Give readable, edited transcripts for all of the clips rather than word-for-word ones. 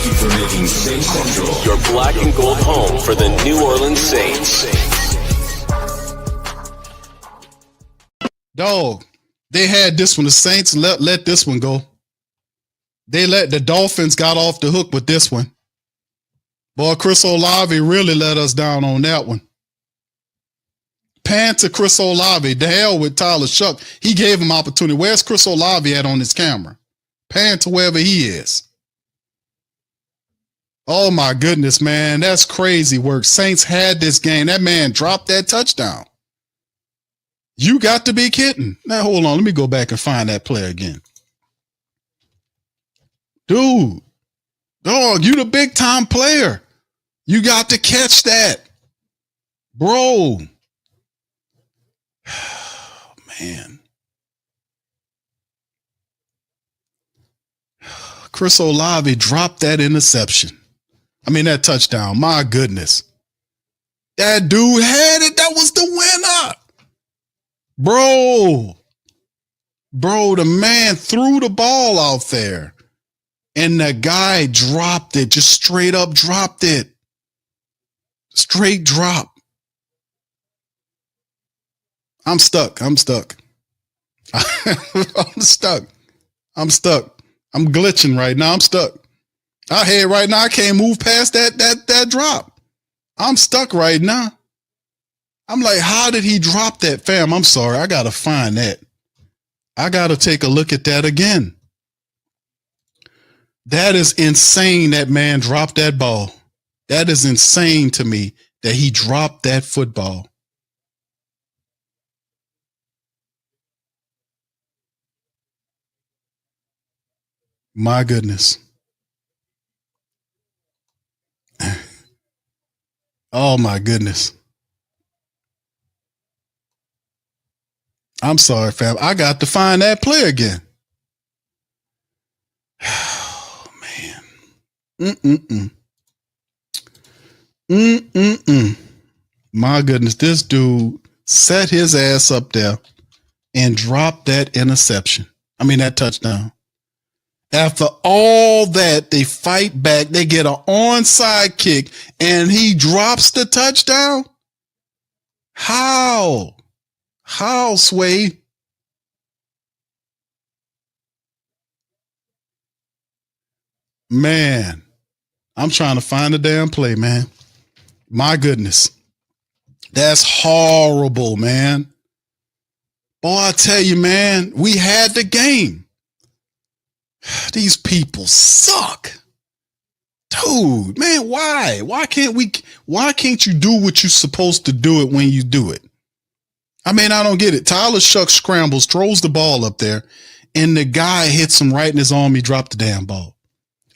you for making Saints Central your black and gold home for the New Orleans Saints. Dog, they had this one. The Saints let this one go. They let the Dolphins got off the hook with this one. Boy, Chris Olave really let us down on that one. Pan to Chris Olave. The hell with Tyler Shough. He gave him opportunity. Where's Chris Olave at on his camera? Pan to wherever he is. Oh, my goodness, man. That's crazy work. Saints had this game. That man dropped that touchdown. You got to be kidding. Now, hold on. Let me go back and find that play again. Dude. Dog, you the big-time player. You got to catch that. Bro. Oh, man. Chris Olave dropped that interception. I mean, that touchdown. My goodness. That dude had it. That was the winner. Bro, the man threw the ball out there. And the guy dropped it. Just straight up dropped it. Straight drop. I'm stuck. I'm stuck. I'm glitching right now. I'm stuck. I head right now. I can't move past that drop. I'm stuck right now. I'm like, how did he drop that, fam? I'm sorry. I got to find that. I got to take a look at that again. That is insane. That man dropped that ball. That is insane to me that he dropped that football. My goodness. Oh, my goodness. I'm sorry, fam. I got to find that play again. Oh, man. My goodness. This dude set his ass up there and dropped that interception. I mean, that touchdown. After all that, they fight back. They get an onside kick, and he drops the touchdown? How? How, Sway? Man, I'm trying to find the damn play, man. My goodness. That's horrible, man. Boy, I tell you, man, we had the game. These people suck. Dude, man, why? Why can't you do what you're supposed to do it when you do it? I mean, I don't get it. Tyler Shough scrambles, throws the ball up there, and the guy hits him right in his arm. He dropped the damn ball.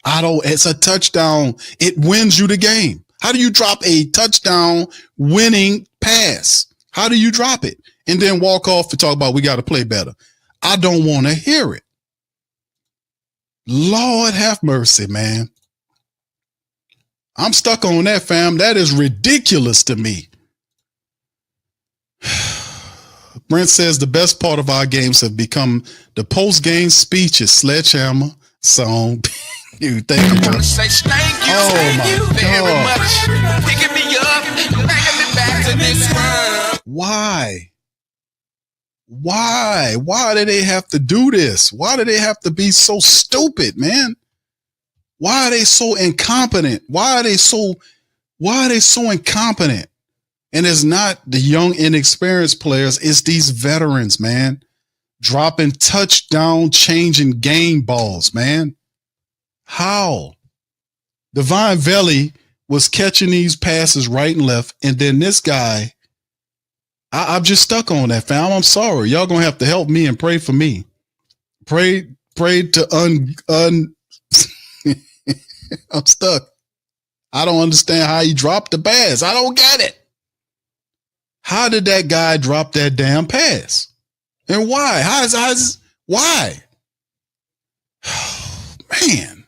It's a touchdown. It wins you the game. How do you drop a touchdown winning pass? How do you drop it? And then walk off and talk about we got to play better. I don't want to hear it. Lord have mercy, man. I'm stuck on that, fam. That is ridiculous to me. Brent says the best part of our games have become the post-game speeches, Sledgehammer song. You thank you, bro. Very much. Picking me up, bringing me back to this world. Why? Why do they have to do this? Why do they have to be so stupid, man? Why are they so incompetent? Why are they so incompetent? And it's not the young, inexperienced players. It's these veterans, man, dropping touchdown, changing game balls, man. How? Divine Vele was catching these passes right and left. And then this guy, I'm just stuck on that, fam. I'm sorry. Y'all gonna have to help me and pray for me. Pray to I'm stuck. I don't understand how he dropped the pass. I don't get it. How did that guy drop that damn pass? And why? Why? Man.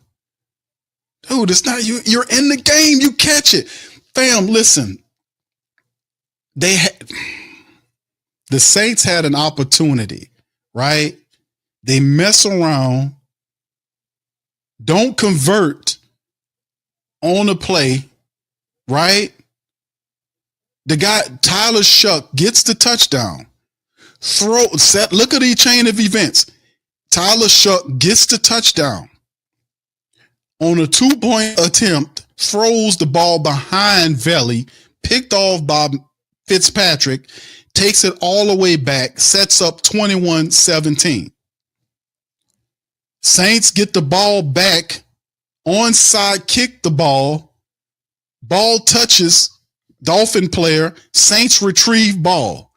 Dude, it's not you. You're in the game. You catch it. Fam, listen. The Saints had an opportunity, right? They mess around, don't convert, on the play, right? The guy, Tyler Shough, gets the touchdown. Look at the chain of events. Tyler Shough gets the touchdown. On a 2-point attempt, throws the ball behind Vele, picked off by Fitzpatrick, takes it all the way back, sets up 21-17. Saints get the ball back, onside kick the ball touches Dolphin player, Saints retrieve ball.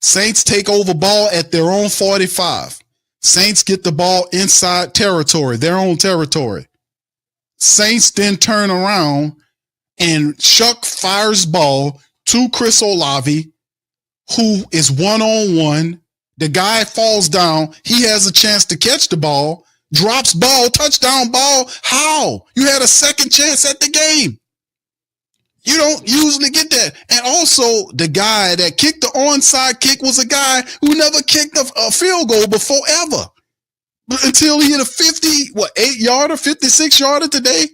Saints take over ball at their own 45. Saints get the ball inside territory, their own territory. Saints then turn around and Shough fires ball to Chris Olave, who is one-on-one. The guy falls down. He has a chance to catch the ball, drops ball, touchdown ball. How? You had a second chance at the game. You don't usually get that. And also, the guy that kicked the onside kick was a guy who never kicked a field goal before ever. Until he hit a 8-yarder, 56-yarder today,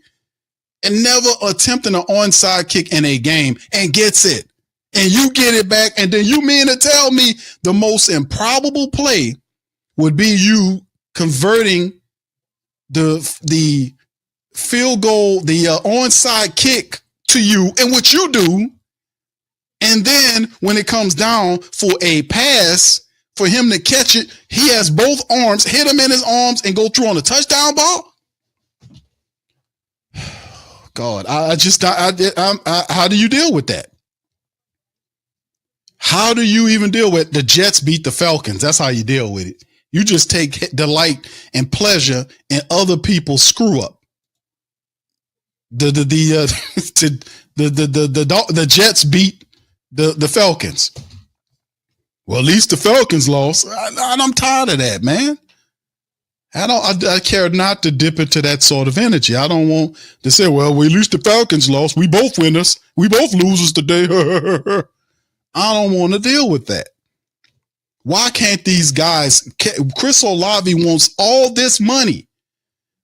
and never attempting an onside kick in a game and gets it. And you get it back, and then you mean to tell me the most improbable play would be you converting the field goal, the onside kick to you, and what you do, and then when it comes down for a pass for him to catch it, he has both arms, hit him in his arms, and go through on a touchdown ball. God, how do you deal with that? How do you even deal with the Jets beat the Falcons? That's how you deal with it. You just take delight and pleasure in other people's screw up. The Jets beat the Falcons. Well, at least the Falcons lost. I'm tired of that, man. I care not to dip into that sort of energy. I don't want to say, well, at least the Falcons lost. We both winners. We both losers today. I don't want to deal with that. Why can't these guys? Chris Olave wants all this money.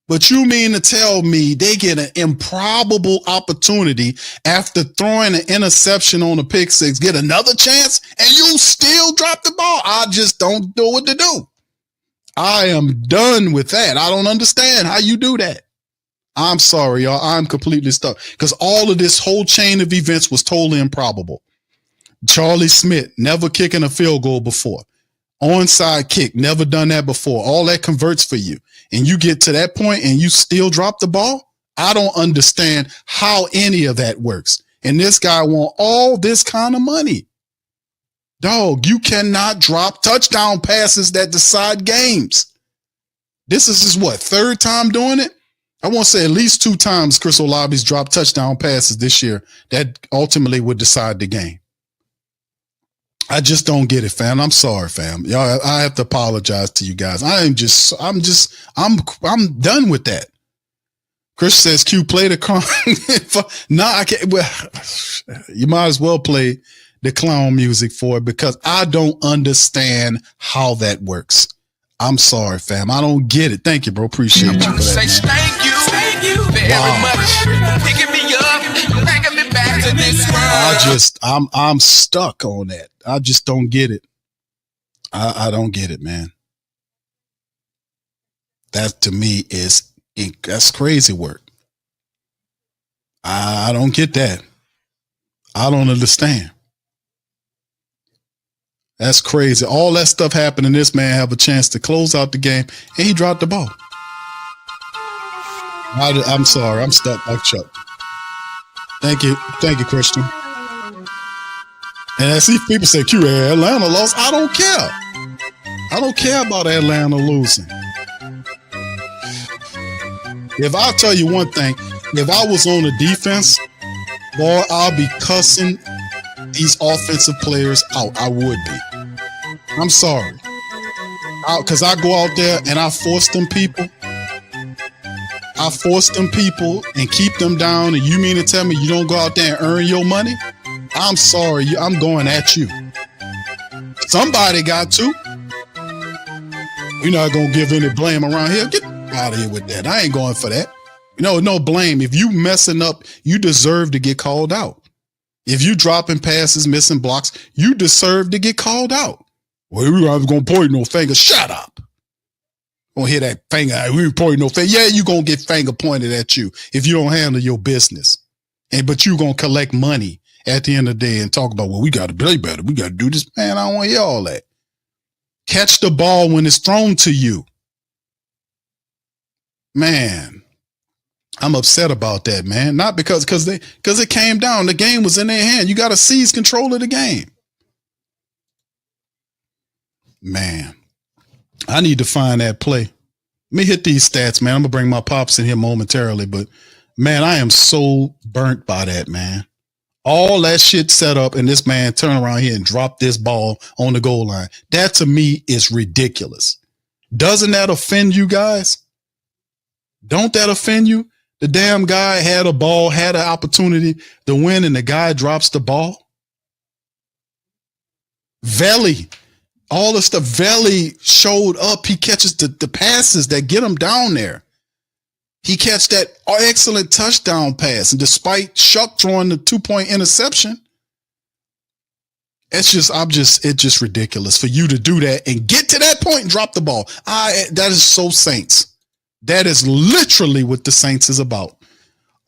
But you mean to tell me they get an improbable opportunity after throwing an interception on a pick six, get another chance, and you still drop the ball? I just don't know what to do. I am done with that. I don't understand how you do that. I'm sorry, y'all. I'm completely stuck because all of this whole chain of events was totally improbable. Charlie Smyth, never kicking a field goal before. Onside kick, never done that before. All that converts for you. And you get to that point and you still drop the ball? I don't understand how any of that works. And this guy want all this kind of money. Dog, you cannot drop touchdown passes that decide games. This is his third time doing it? I want to say at least 2 times Chris Olave's dropped touchdown passes this year that ultimately would decide the game. I just don't get it, fam. I'm sorry, fam. Y'all, I have to apologize to you guys. I'm done with that. Chris says, Q, play the clown. No, I can't. Well, you might as well play the clown music for it because I don't understand how that works. I'm sorry, fam. I don't get it. Thank you, bro. Appreciate you for that. Thank you very much. Picking me up, bringing me back to this world. I'm stuck on that. I just don't get it. I don't get it, man. That to me that's crazy work. I don't get that. I don't understand. That's crazy. All that stuff happened and this man have a chance to close out the game and he dropped the ball. I'm sorry. I'm stuck like Chuck. Thank you. Thank you, Christian. And I see people say, Q, Atlanta lost. I don't care. I don't care about Atlanta losing. If I'll tell you one thing, if I was on the defense, boy, I'll be cussing these offensive players out. I would be. I'm sorry. Because I go out there and I force them people. I force them people and keep them down. And you mean to tell me you don't go out there and earn your money? I'm sorry. I'm going at you. Somebody got to. You're not going to give any blame around here. Get out of here with that. I ain't going for that. No blame. If you messing up, you deserve to get called out. If you dropping passes, missing blocks, you deserve to get called out. Well, we was going to point no finger. Shut up. Gonna hear that finger. We ain't pointing no finger. Yeah, you going to get finger pointed at you if you don't handle your business. But you going to collect money at the end of the day and talk about, well, we got to play better. We got to do this. Man, I don't want to hear all that. Catch the ball when it's thrown to you. Man, I'm upset about that, man. Not because it came down. The game was in their hand. You got to seize control of the game. Man, I need to find that play. Let me hit these stats, man. I'm going to bring my pops in here momentarily, but man, I am so burnt by that, man. All that shit set up and this man turn around here and drop this ball on the goal line. That to me is ridiculous. Doesn't that offend you guys? Don't that offend you? The damn guy had a ball, had an opportunity to win, and the guy drops the ball. Vele, all the stuff. Vele showed up. He catches the passes that get him down there. He catch that excellent touchdown pass, and despite Shough throwing the 2-point interception, it's just ridiculous for you to do that and get to that point and drop the ball. That is so Saints. That is literally what the Saints is about.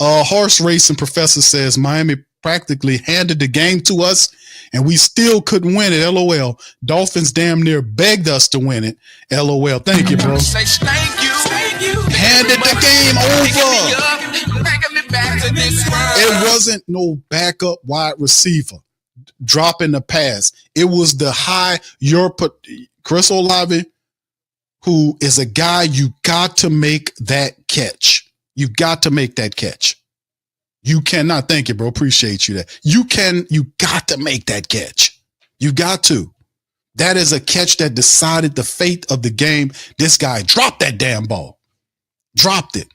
Horse racing professor says Miami practically handed the game to us and we still couldn't win it. LOL. Dolphins damn near begged us to win it. LOL. Thank you, bro. Thank you. Handed the game over. It wasn't no backup wide receiver dropping the pass. It was the Chris Olave, who is a guy you got to make that catch. You got to make that catch. You cannot. Thank you, bro. Appreciate you that. You got to make that catch. You got to. That is a catch that decided the fate of the game. This guy dropped that damn ball. Dropped it.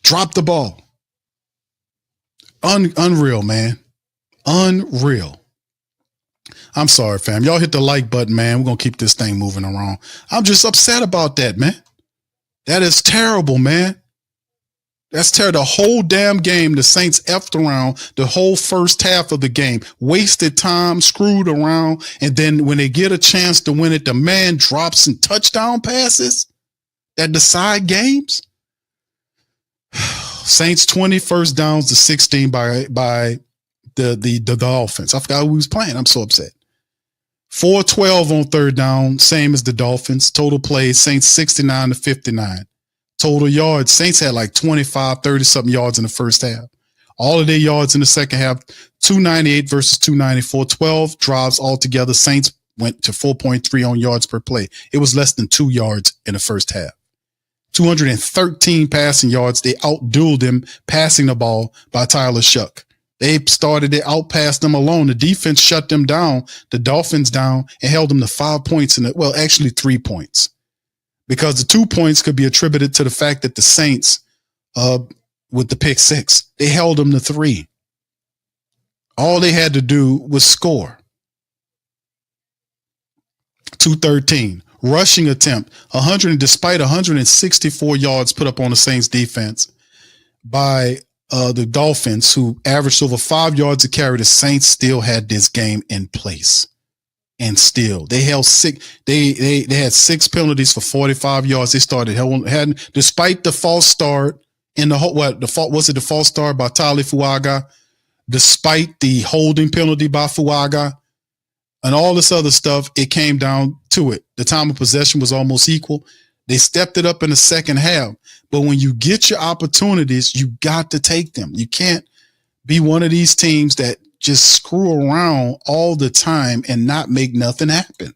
Dropped the ball. Unreal, man. Unreal. I'm sorry, fam. Y'all hit the like button, man. We're going to keep this thing moving around. I'm just upset about that, man. That is terrible, man. That's terrible. The whole damn game, the Saints effed around the whole first half of the game, wasted time, screwed around, and then when they get a chance to win it, the man drops some touchdown passes that decide games. Saints 20 first downs to 16 by the Dolphins. I forgot who he was playing. I'm so upset. 4-12 on third down, same as the Dolphins. Total plays, Saints 69 to 59. Total yards, Saints had like 25, 30-something yards in the first half. All of their yards in the second half, 298 versus 294. 12 drives altogether. Saints went to 4.3 on yards per play. It was less than 2 yards in the first half. 213 passing yards. They outdueled them passing the ball by Tyler Shough. They outpassed them alone. The defense shut them down, the Dolphins down, and held them to 5 points actually 3 points. Because the 2 points could be attributed to the fact that the Saints, with the pick six, they held them to 3. All they had to do was score. 213. Rushing attempt, 100, despite 164 yards put up on the Saints defense by the Dolphins, who averaged over 5 yards a carry. The Saints still had this game in place. And still, they held 6. They had 6 penalties for 45 yards. They started despite the false start in the false start by Tali Fuaga, despite the holding penalty by Fuaga, and all this other stuff. It came down to it. The time of possession was almost equal. They stepped it up in the second half. But when you get your opportunities, you got to take them. You can't be one of these teams that just screw around all the time and not make nothing happen.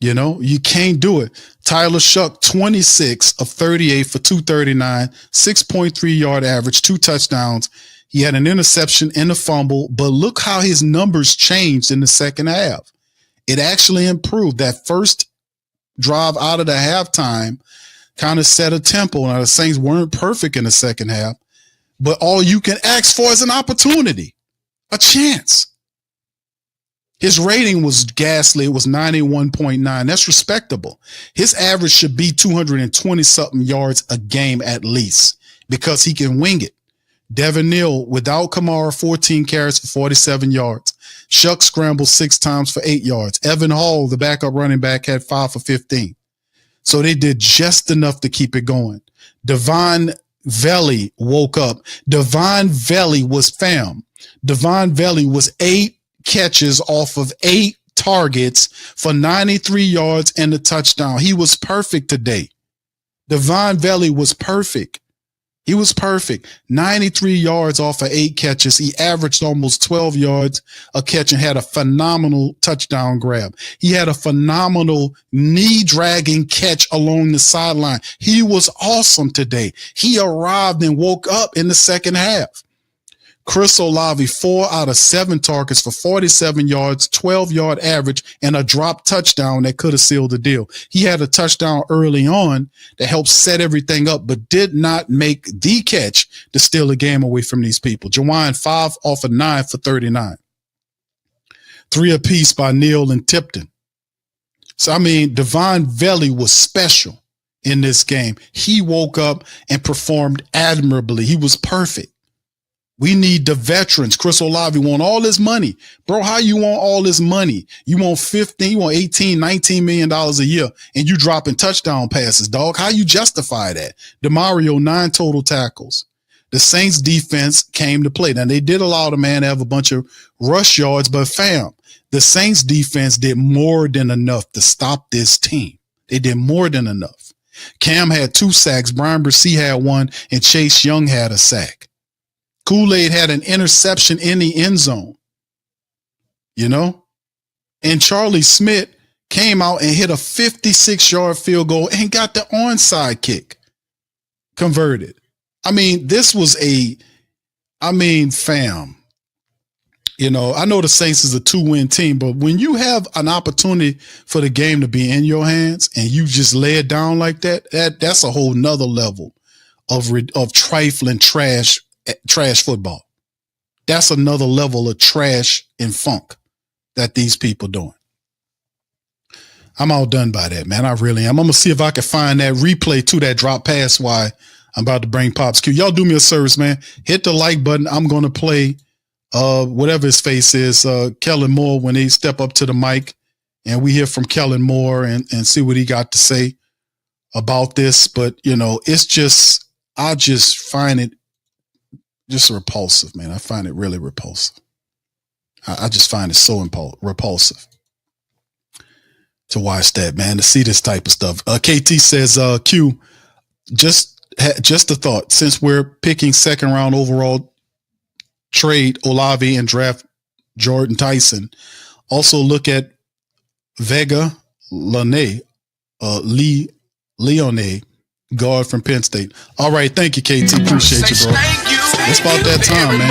You can't do it. Tyler Shough, 26 of 38 for 239, 6.3 yard average, 2 touchdowns. He had an interception and a fumble, but look how his numbers changed in the second half. It actually improved. That first drive out of the halftime kind of set a tempo. Now, the Saints weren't perfect in the second half, but all you can ask for is an opportunity. A chance. His rating was ghastly. It was 91.9. That's respectable. His average should be 220-something yards a game at least because he can wing it. Devin Neal, without Kamara, 14 carries for 47 yards. Shough scrambled 6 times for 8 yards. Evan Hall, the backup running back, had 5 for 15. So they did just enough to keep it going. Devon Vele woke up. Devon Vele was 8 catches off of 8 targets for 93 yards and a touchdown. He was perfect today. Devon Vele was perfect. He was perfect. 93 yards off of 8 catches. He averaged almost 12 yards a catch and had a phenomenal touchdown grab. He had a phenomenal knee-dragging catch along the sideline. He was awesome today. He arrived and woke up in the second half. Chris Olave, 4 out of 7 targets for 47 yards, 12-yard average, and a drop touchdown that could have sealed the deal. He had a touchdown early on that helped set everything up, but did not make the catch to steal the game away from these people. Jawan, 5 off of 9 for 39. 3 apiece by Neal and Tipton. So, I mean, Devon Vele was special in this game. He woke up and performed admirably. He was perfect. We need the veterans. Chris Olave want all this money. Bro, how you want all this money? You want 15, you want 18, $19 million a year, and you dropping touchdown passes, dog. How you justify that? DeMario, 9 total tackles. The Saints defense came to play. Now, they did allow the man to have a bunch of rush yards, but the Saints defense did more than enough to stop this team. They did more than enough. Cam had 2 sacks. Brian Bresee had 1, and Chase Young had a sack. Kool-Aid had an interception in the end zone, and Charlie Smyth came out and hit a 56-yard field goal and got the onside kick converted. I mean, this was fam. I know the Saints is a 2-win team, but when you have an opportunity for the game to be in your hands and you just lay it down like that's a whole nother level of trifling trash football. That's another level of trash and funk that these people doing. I'm all done by that, man. I really am. I'm going to see if I can find that replay to that drop pass while I'm about to bring Pops Q. Y'all do me a service, man. Hit the like button. I'm going to play whatever his face is, Kellen Moore, when they step up to the mic and we hear from Kellen Moore and see what he got to say about this. But, it's just, I just find it just repulsive, man. I find it really repulsive. I just find it so repulsive to watch that, man, to see this type of stuff. KT says, Q, just a thought. Since we're picking 2nd round overall, trade Olave and draft Jordan Tyson. Also look at Vega Leone, guard from Penn State. All right, thank you, KT. Appreciate you, bro. It's about that time, man.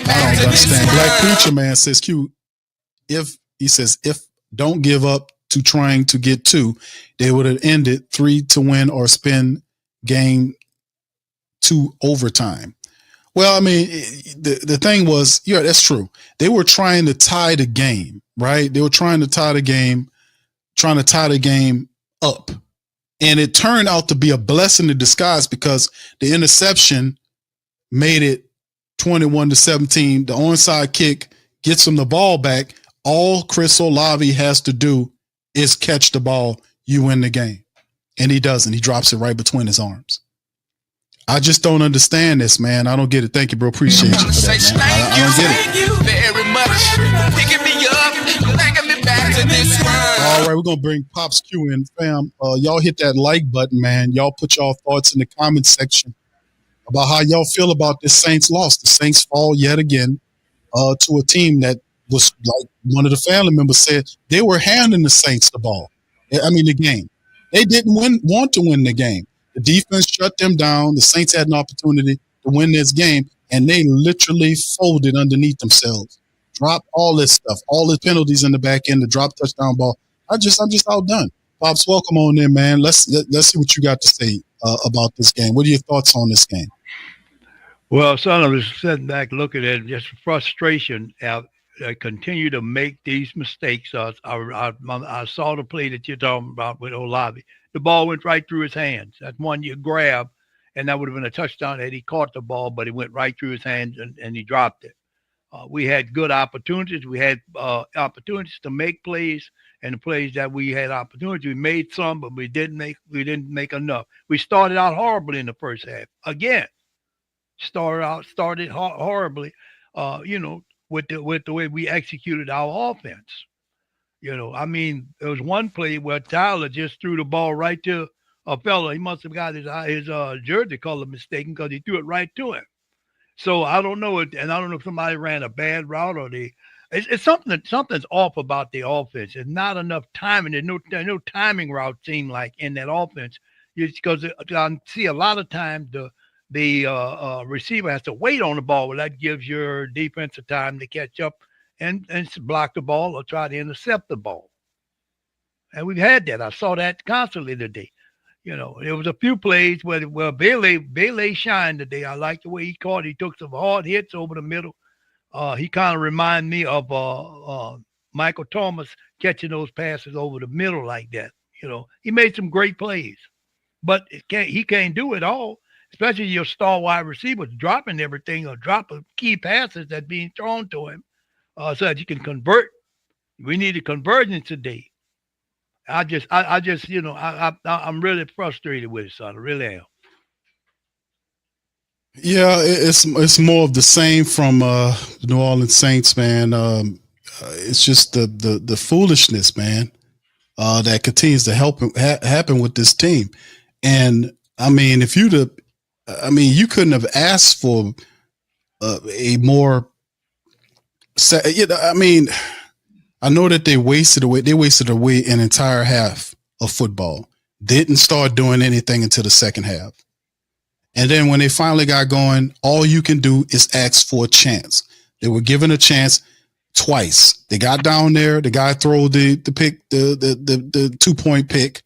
I don't understand. Black Preacher Man says, Q, if don't give up to trying to get 2, they would have ended 3 to win or spin game 2 overtime. Well, I mean, the thing was, that's true. They were trying to tie the game, right? They were trying to tie the game up. And it turned out to be a blessing in disguise because the interception made it 21-17. The onside kick gets him the ball back. All Chris Olave has to do is catch the ball. You win the game. And he doesn't. He drops it right between his arms. I just don't understand this, man. I don't get it. Thank you, bro. Appreciate you for that, man. I don't get it. Thank you very much. Picking me up, bringing me back to this world. All right, we're going to bring Pops Q in, fam. Y'all hit that like button, man. Y'all put y'all thoughts in the comment section about how y'all feel about this Saints loss. The Saints fall yet again to a team that was, like one of the family members said, they were handing the Saints the ball. The game. They didn't want to win the game. The defense shut them down. The Saints had an opportunity to win this game, and they literally folded underneath themselves. Dropped all this stuff, all the penalties in the back end, the drop touchdown ball. I'm just outdone. Pops, welcome on in, man. Let's see what you got to say about this game. What are your thoughts on this game? Well, son, I was sitting back looking at just frustration out continue to make these mistakes. I saw the play that you're talking about with Olave. The ball went right through his hands. That's one you grab, and that would have been a touchdown had he caught the ball, but it went right through his hands and he dropped it. We had good opportunities. We had opportunities to make plays, and the plays that we had opportunities, we made some, but we didn't make enough. We started out horribly in the first half. Again, started horribly. With the way we executed our offense. I mean, there was one play where Tyler just threw the ball right to a fella. He must have got his jersey color mistaken because he threw it right to him. So I don't know, and I don't know if somebody ran a bad route or it's something's off about the offense. There's not enough timing. There's no timing route seem like in that offense. Because I see a lot of times the receiver has to wait on the ball. Well, that gives your defensive time to catch up and block the ball or try to intercept the ball. And we've had that. I saw that constantly today. There was a few plays where Vele shined today. I like the way he caught. He took some hard hits over the middle. He kind of reminded me of Michael Thomas catching those passes over the middle like that. He made some great plays, but he can't do it all. Especially your star wide receivers dropping everything or dropping key passes that being thrown to him so that you can convert. We need a convergence today. I'm really frustrated with it, son. I really am. Yeah, it's more of the same from the New Orleans Saints, man. It's just the foolishness, man, that continues to happen with this team. And I mean, you couldn't have asked for a more. I know that they wasted away an entire half of football. Didn't start doing anything until the second half. And then when they finally got going, all you can do is ask for a chance. They were given a chance twice. They got down there. The guy threw the pick, the 2-point pick,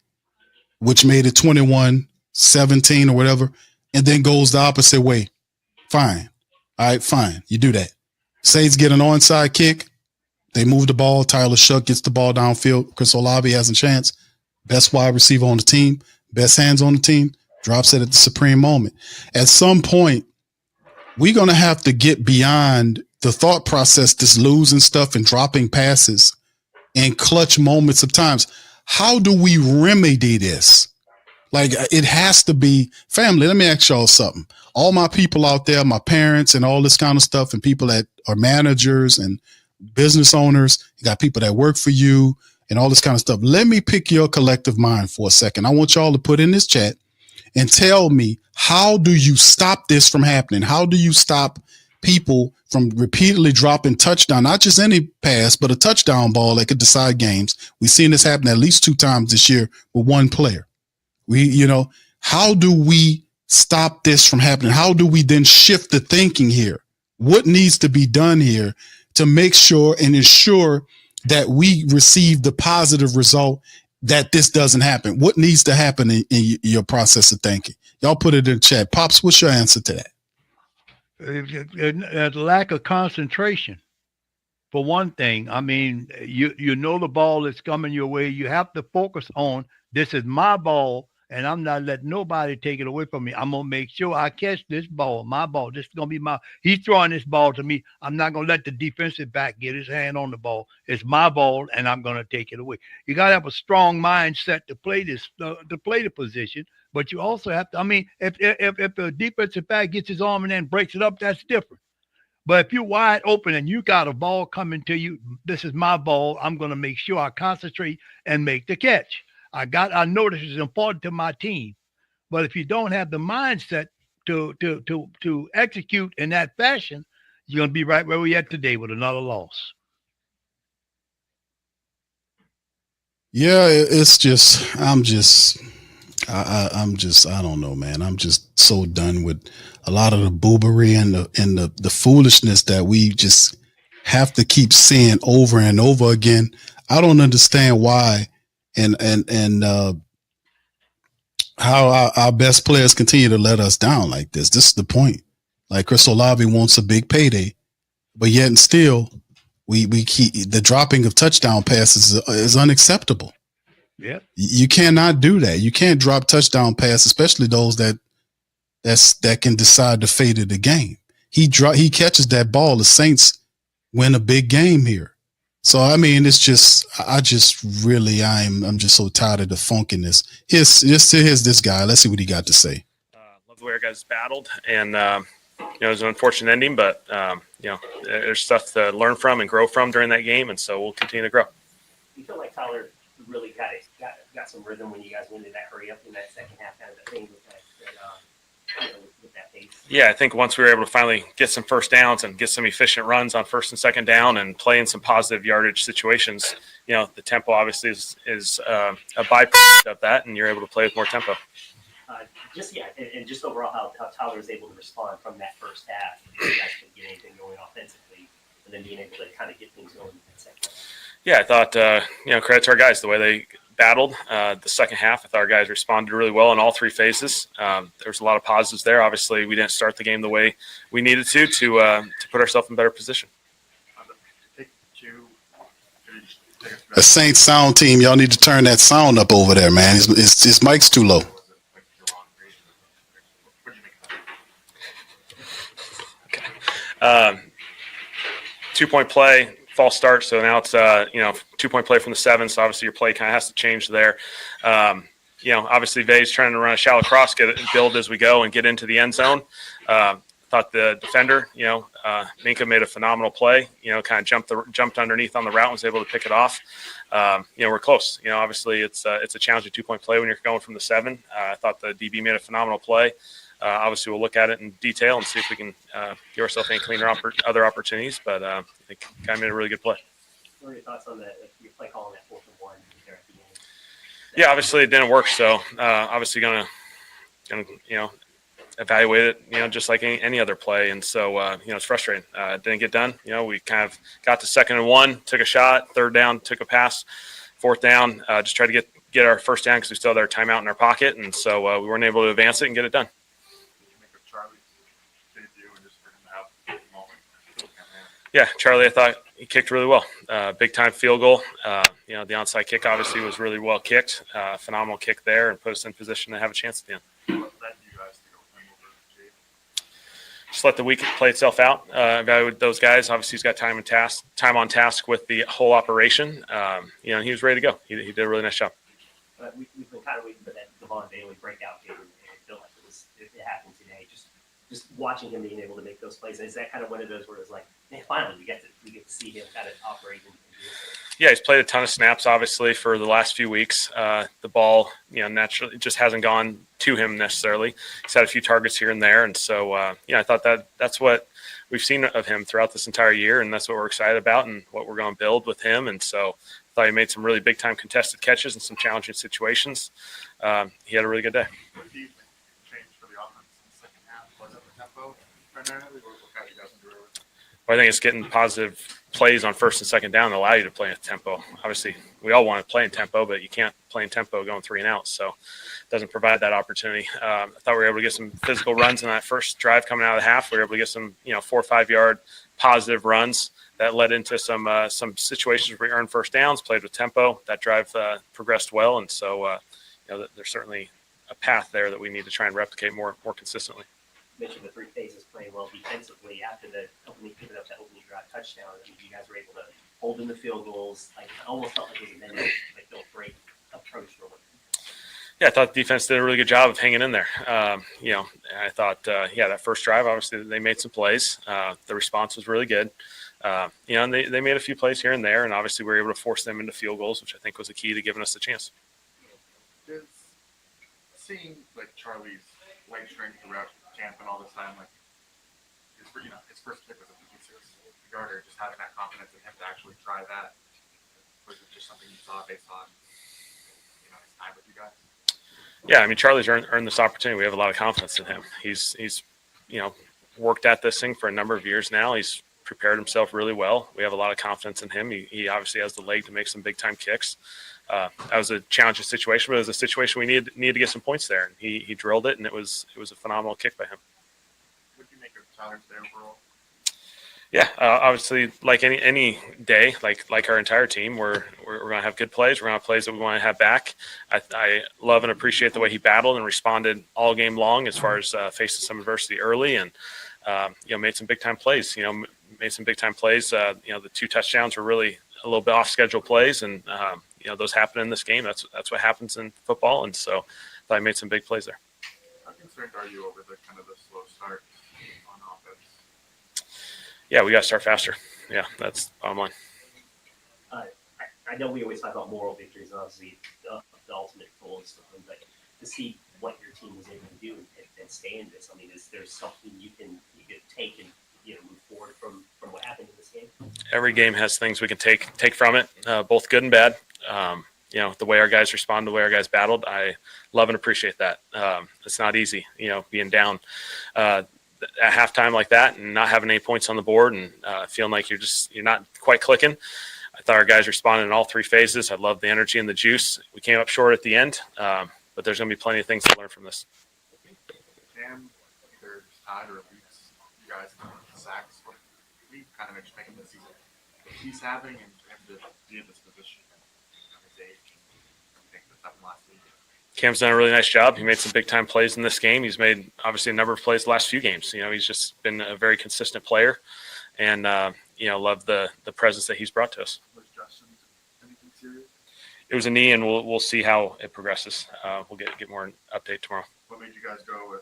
which made it 21-17 or whatever, and then goes the opposite way. Fine. All right, fine. You do that. Saints get an onside kick. They move the ball. Tyler Shough gets the ball downfield. Chris Olave has a chance. Best wide receiver on the team. Best hands on the team. Drops it at the supreme moment. At some point, we're going to have to get beyond the thought process, this losing stuff and dropping passes and clutch moments of times. How do we remedy this? Like, it has to be family. Let me ask y'all something. All my people out there, my parents and all this kind of stuff, and people that are managers and business owners, you got people that work for you and all this kind of stuff. Let me pick your collective mind for a second. I want y'all to put in this chat and tell me, how do you stop this from happening? How do you stop people from repeatedly dropping touchdown, not just any pass, but a touchdown ball that could decide games? We've seen this happen at least 2 times this year with one player. How do we stop this from happening? How do we then shift the thinking here? What needs to be done here to make sure and ensure that we receive the positive result that this doesn't happen? What needs to happen in your process of thinking? Y'all put it in the chat. Pops, what's your answer to that? The lack of concentration. For one thing, I mean, you know the ball is coming your way. You have to focus on, this is my ball, and I'm not letting nobody take it away from me. I'm going to make sure I catch this ball, my ball. This is going to be he's throwing this ball to me. I'm not going to let the defensive back get his hand on the ball. It's my ball, and I'm going to take it away. You got to have a strong mindset to play the position, but you also have to, I mean, if the defensive back gets his arm and then breaks it up, that's different. But if you're wide open and you got a ball coming to you, this is my ball. I'm going to make sure I concentrate and make the catch. I know this is important to my team, but if you don't have the mindset to execute in that fashion, you're going to be right where we're at today with another loss. Yeah, it's just, I don't know, man. I'm just so done with a lot of the boobery and the foolishness that we just have to keep seeing over and over again. I don't understand why and how our best players continue to let us down like this. This is the point. Like, Chris Olave wants a big payday, but yet and still we keep the dropping of touchdown passes is unacceptable. Yeah. You cannot do that. You can't drop touchdown passes, especially those that can decide the fate of the game. He catches that ball. The Saints win a big game here. So I mean, I'm just so tired of the funkiness. Here's this guy. Let's see what he got to say. Love the way our guys battled, and it was an unfortunate ending, but there's stuff to learn from and grow from during that game, and so we'll continue to grow. You feel like Tyler really got some rhythm when you guys went into that hurry up in that second half kind of thing with that pace? Yeah, I think once we were able to finally get some first downs and get some efficient runs on first and second down and play in some positive yardage situations, the tempo obviously is a byproduct of that, and you're able to play with more tempo. And just overall how Tyler was able to respond from that first half. You guys couldn't get anything going offensively, and then being able to kind of get things going in that second half. Yeah, I thought, credit to our guys, the way they battled the second half. I thought our guys responded really well in all three phases. There was a lot of positives there. Obviously, we didn't start the game the way we needed to put ourselves in a better position. The Saints sound team, y'all need to turn that sound up over there, man. His mic's too low. Okay. 2-point play. False start, so now it's 2-point play from the 7, so obviously your play kind of has to change there. Obviously Vele's trying to run a shallow cross, build as we go and get into the end zone. Thought the defender, Minkah made a phenomenal play, kind of jumped underneath on the route and was able to pick it off. We're close. Obviously it's a challenging 2-point play when you're going from the 7. I thought the DB made a phenomenal play. Obviously, we'll look at it in detail and see if we can give ourselves any cleaner other opportunities. But I think guy made a really good play. What are your thoughts on your play call on that 4th and 1 there at the end? Yeah, obviously it didn't work. So obviously gonna evaluate it, just like any other play. And so it's frustrating. It didn't get done. We kind of got to 2nd and 1, took a shot. 3rd down, took a pass. 4th down, just tried to get our first down because we still had our timeout in our pocket, and so we weren't able to advance it and get it done. Yeah, Charlie, I thought he kicked really well. Big time field goal. The onside kick obviously was really well kicked. Phenomenal kick there and put us in position to have a chance at the end. Just let the week play itself out. Evaluate those guys. Obviously, he's got time on task with the whole operation. He was ready to go. He did a really nice job. We've been kind of waiting for that Devon Vele breakout game, and it felt like it happened today. Just watching him being able to make those plays. Is that kind of one of those where it's like, man, finally we get to see him kind of operate and do this? Yeah, he's played a ton of snaps, obviously, for the last few weeks. The ball, naturally just hasn't gone to him necessarily. He's had a few targets here and there. And so, I thought that's what we've seen of him throughout this entire year, and that's what we're excited about and what we're going to build with him. And so I thought he made some really big-time contested catches in some challenging situations. He had a really good day. What do you think changed for the offense in the second half? Was it the tempo primarily, or what got you guys into it? Well, I think it's getting positive plays on first and second down that allow you to play in tempo. Obviously, we all want to play in tempo, but you can't play in tempo going 3 and out. So it doesn't provide that opportunity. I thought we were able to get some physical runs in that first drive coming out of the half. We were able to get some, 4 or 5 yard positive runs that led into some situations where we earned first downs, played with tempo. That drive progressed well. And so, there's certainly a path there that we need to try and replicate more consistently. Mentioned the 3 phases playing well defensively after the opening drive touchdown. I mean, you guys were able to hold in the field goals. Like, I almost felt like it was an great approach for them. Yeah, I thought the defense did a really good job of hanging in there. I thought, that first drive, obviously they made some plays. The response was really good. And they made a few plays here and there, and obviously we were able to force them into field goals, which I think was the key to giving us the chance. Is seeing like Charlie's leg strength throughout camp and all this time, like his first kick was a 56-yarder, just having that confidence in him to actually try that, was it just something you saw based on his time with you guys? Yeah, I mean, Charlie's earned this opportunity. We have a lot of confidence in him. He's worked at this thing for a number of years now. He's prepared himself really well. We have a lot of confidence in him. He obviously has the leg to make some big-time kicks. That was a challenging situation, but it was a situation we needed to get some points there. And he drilled it, and it was a phenomenal kick by him. What did you make of Tyler's day overall? Yeah, obviously, like any day, like our entire team, we're going to have good plays. We're going to have plays that we want to have back. I love and appreciate the way he battled and responded all game long as far as facing some adversity early and made some big time plays. Made some big time plays. The 2 touchdowns were really a little bit off schedule plays, and those happen in this game. That's what happens in football, and so I made some big plays there. How concerned are you over the slow start on offense? Yeah, we got to start faster. Yeah, that's the bottom line. I know we always talk about moral victories, obviously the ultimate goal is something, but to see what your team was able to do and stay in this, I mean, is there something you can take and move forward from what happened in this game? Every game has things we can take from it, both good and bad. The way our guys responded, the way our guys battled, I love and appreciate that. It's not easy, being down at halftime like that and not having any points on the board and feeling like you're not quite clicking. I thought our guys responded in all 3 phases. I love the energy and the juice. We came up short at the end, but there's going to be plenty of things to learn from this. Cam, either tied or leads you guys in sacks. What we kind of expecting this season? What he's having and to be in this position at his age. I think this happened last week. Cam's done a really nice job. He made some big-time plays in this game. He's made, obviously, a number of plays the last few games. He's just been a very consistent player and, love the presence that he's brought to us. Was Justin anything serious? It was a knee, and we'll see how it progresses. We'll get more update tomorrow. What made you guys go with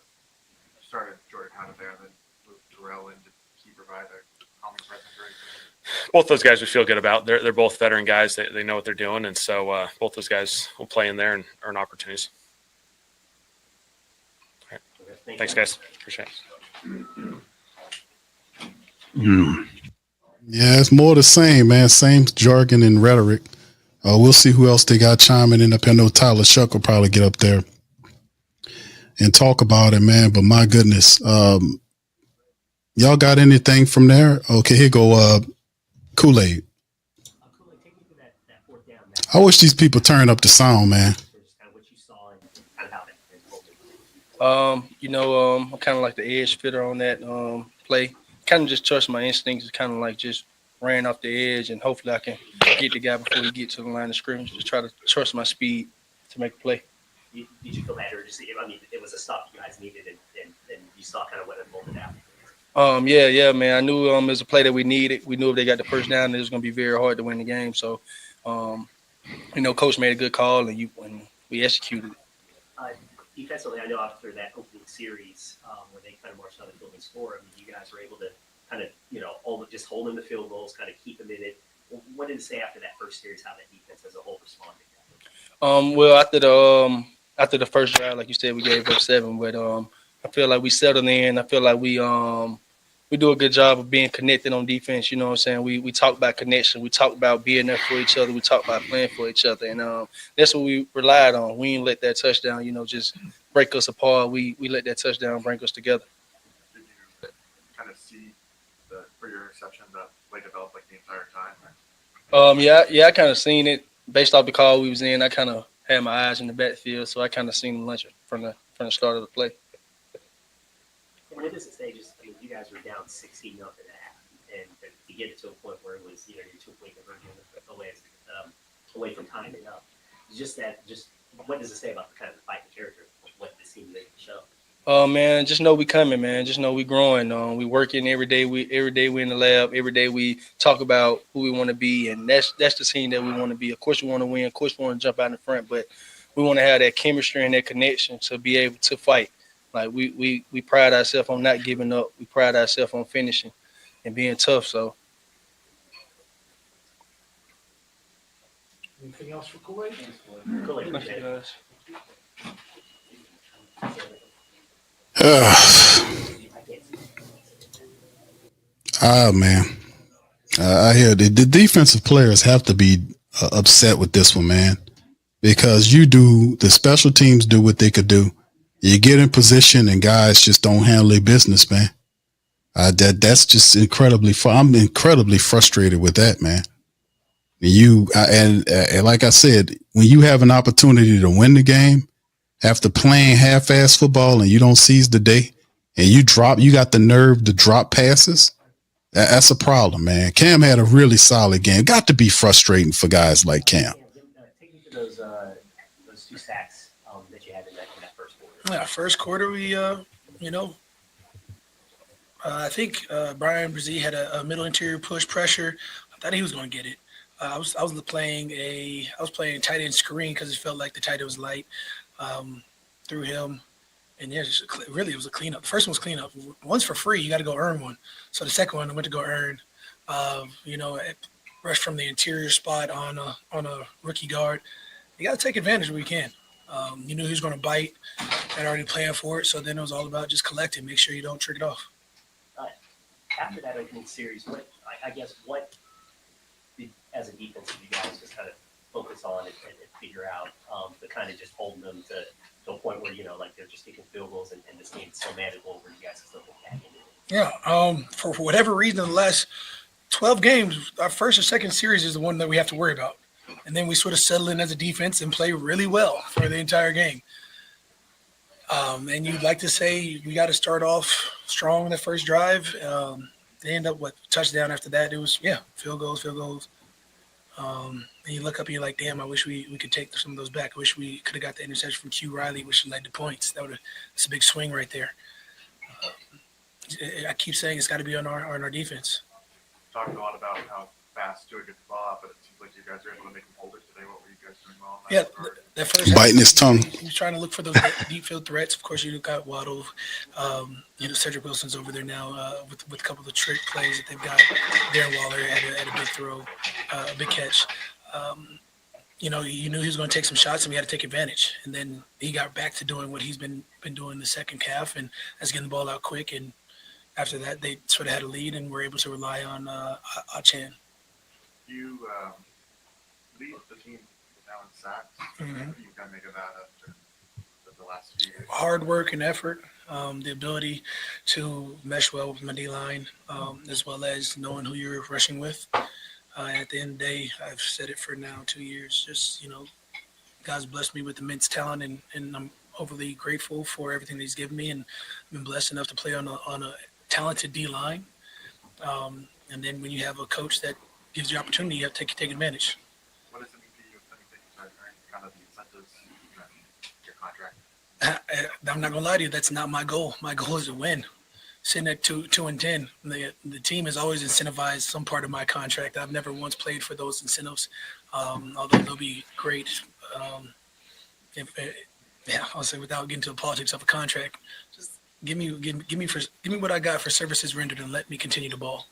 started Jordan out of there and then moved Terrell in to provide a calming presence? Both those guys we feel good about. They're both veteran guys. They know what they're doing, and so both those guys will play in there and earn opportunities. All right. Thanks, guys. Appreciate it. Yeah, it's more the same, man. Same jargon and rhetoric. We'll see who else they got chiming in up. I know Tyler Shough will probably get up there and talk about it, man. But my goodness, y'all got anything from there? Okay, here go Kool-Aid. I wish these people turn up the sound, man. I'm kind of like the edge fitter on that play. Kind of just trust my instincts. Kind of like just ran off the edge, and hopefully I can get the guy before he gets to the line of scrimmage. Just try to trust my speed to make a play. Did you feel that, or just it was a stop you guys needed, and you saw kind of what unfolded out? Yeah, man. I knew it was a play that we needed. We knew if they got the first down, it was going to be very hard to win the game. So, Coach made a good call, and we executed it. Defensively, I know after that opening series where they kind of marched on the field and scored, you guys were able to kind of, just hold in the field goals, kind of keep them in it. What did it say after that first series, how that defense as a whole responded? Well, after the first drive, like you said, we gave up 7, but I feel like we settled in. I feel like we do a good job of being connected on defense. You know what I'm saying? We talk about connection. We talk about being there for each other. We talk about playing for each other. And that's what we relied on. We didn't let that touchdown, just break us apart. We let that touchdown bring us together. Did you kind of see for your interception the play develop like the entire time? Yeah, I kind of seen it based off the call we was in. I kind of had my eyes in the backfield, so I kind of seen him lunch from the start of the play. And what does it say? You guys were down 16-0 at half, and to get it to a point where it was, your 2-point conversion away from time and up. Just what does it say about the kind of fight and character of what this team is able to show? Man, just know we coming, man. Just know we growing. We working every day. We in the lab. Every day we talk about who we want to be, and that's the team that we want to be. Of course, we want to win. Of course, we want to jump out in front, but we want to have that chemistry and that connection to be able to fight. Like we pride ourselves on not giving up. We pride ourselves on finishing and being tough. So. Anything else for Kool-Aid? Thank you, guys. Man. I hear the defensive players have to be upset with this one, man, because the special teams do what they could do. You get in position and guys just don't handle their business, man. That's just I'm incredibly frustrated with that, man. And like I said, when you have an opportunity to win the game after playing half-ass football and you don't seize the day and you got the nerve to drop passes, That's a problem, man. Cam had a really solid game. Got to be frustrating for guys like Cam. Take me to those 2 sacks that you had in that first quarter. Yeah, first quarter we I think Brian Brzee had a middle interior push pressure. I thought he was going to get it. I was playing tight end screen because it felt like the tight end was light. Through him, and yeah, really it was a cleanup. The first one was cleanup. One's for free, you got to go earn one. So the second one I went to go earn. Rush from the interior spot on a rookie guard. You got to take advantage when we can. You knew he was going to bite and already planned for it. So then it was all about just collecting, make sure you don't trick it off. After that opening series, what did, as a defense, did you guys just kind of focus on and figure out to kind of just hold them to a point where, they're just taking field goals and this game's so manageable where you guys can still get back into it? Yeah. For whatever reason, in the last 12 games, our first or second series is the one that we have to worry about. And then we sort of settle in as a defense and play really well for the entire game. And you'd like to say we got to start off strong in the first drive. They end up touchdown after that. It was, field goals. And you look up and you're like, damn, I wish we could take some of those back. I wish we could have got the interception from Q Riley, which led to points. That's a big swing right there. I keep saying it's got to be on our defense. Talking a lot about how fast Joey gets the ball out, but it seems like you guys are able to make him hold it today. What were you guys doing well? That first biting his tongue. He was trying to look for those deep field threats. Of course, you got Waddle. Cedric Wilson's over there now with a couple of the trick plays that they've got. Darren Waller had a big throw, a big catch. You knew he was going to take some shots, and we had to take advantage. And then he got back to doing what he's been doing the second half, and that's getting the ball out quick. And after that, they sort of had a lead, and were able to rely on Achane. You lead the team now in sacks. Mm-hmm. What do you kind of make of that after the last few years? Hard work and effort, the ability to mesh well with my D-line, as well as knowing who you're rushing with. At the end of the day, I've said it for now 2 years, just, God's blessed me with immense talent, and I'm overly grateful for everything that he's given me, and I've been blessed enough to play on a talented D-line. And then when you have a coach that gives you opportunity, you have to take advantage. What does it mean to you if anything you start earning kind of the incentives in your contract? I'm not gonna lie to you, that's not my goal. My goal is to win. Sitting at 2-10, the team has always incentivized some part of my contract. I've never once played for those incentives, although they'll be great. I'll say without getting to the politics of a contract, just give me what I got for services rendered and let me continue to ball.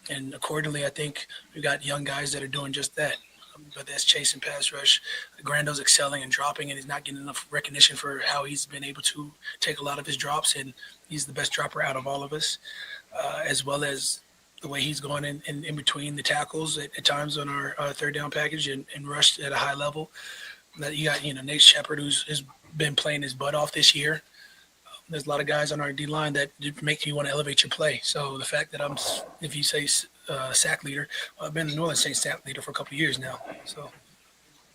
And accordingly, I think we got young guys that are doing just that. But that's chase and pass rush. Grando's excelling and dropping, and he's not getting enough recognition for how he's been able to take a lot of his drops, and he's the best dropper out of all of us, as well as the way he's going in between the tackles at times on our third down package and rushed at a high level. That you got, Nate Shepard, who's been playing his butt off this year. There's a lot of guys on our D line that make you want to elevate your play. So the fact that if you say sack leader, I've been the New Orleans Saints sack leader for a couple of years now. So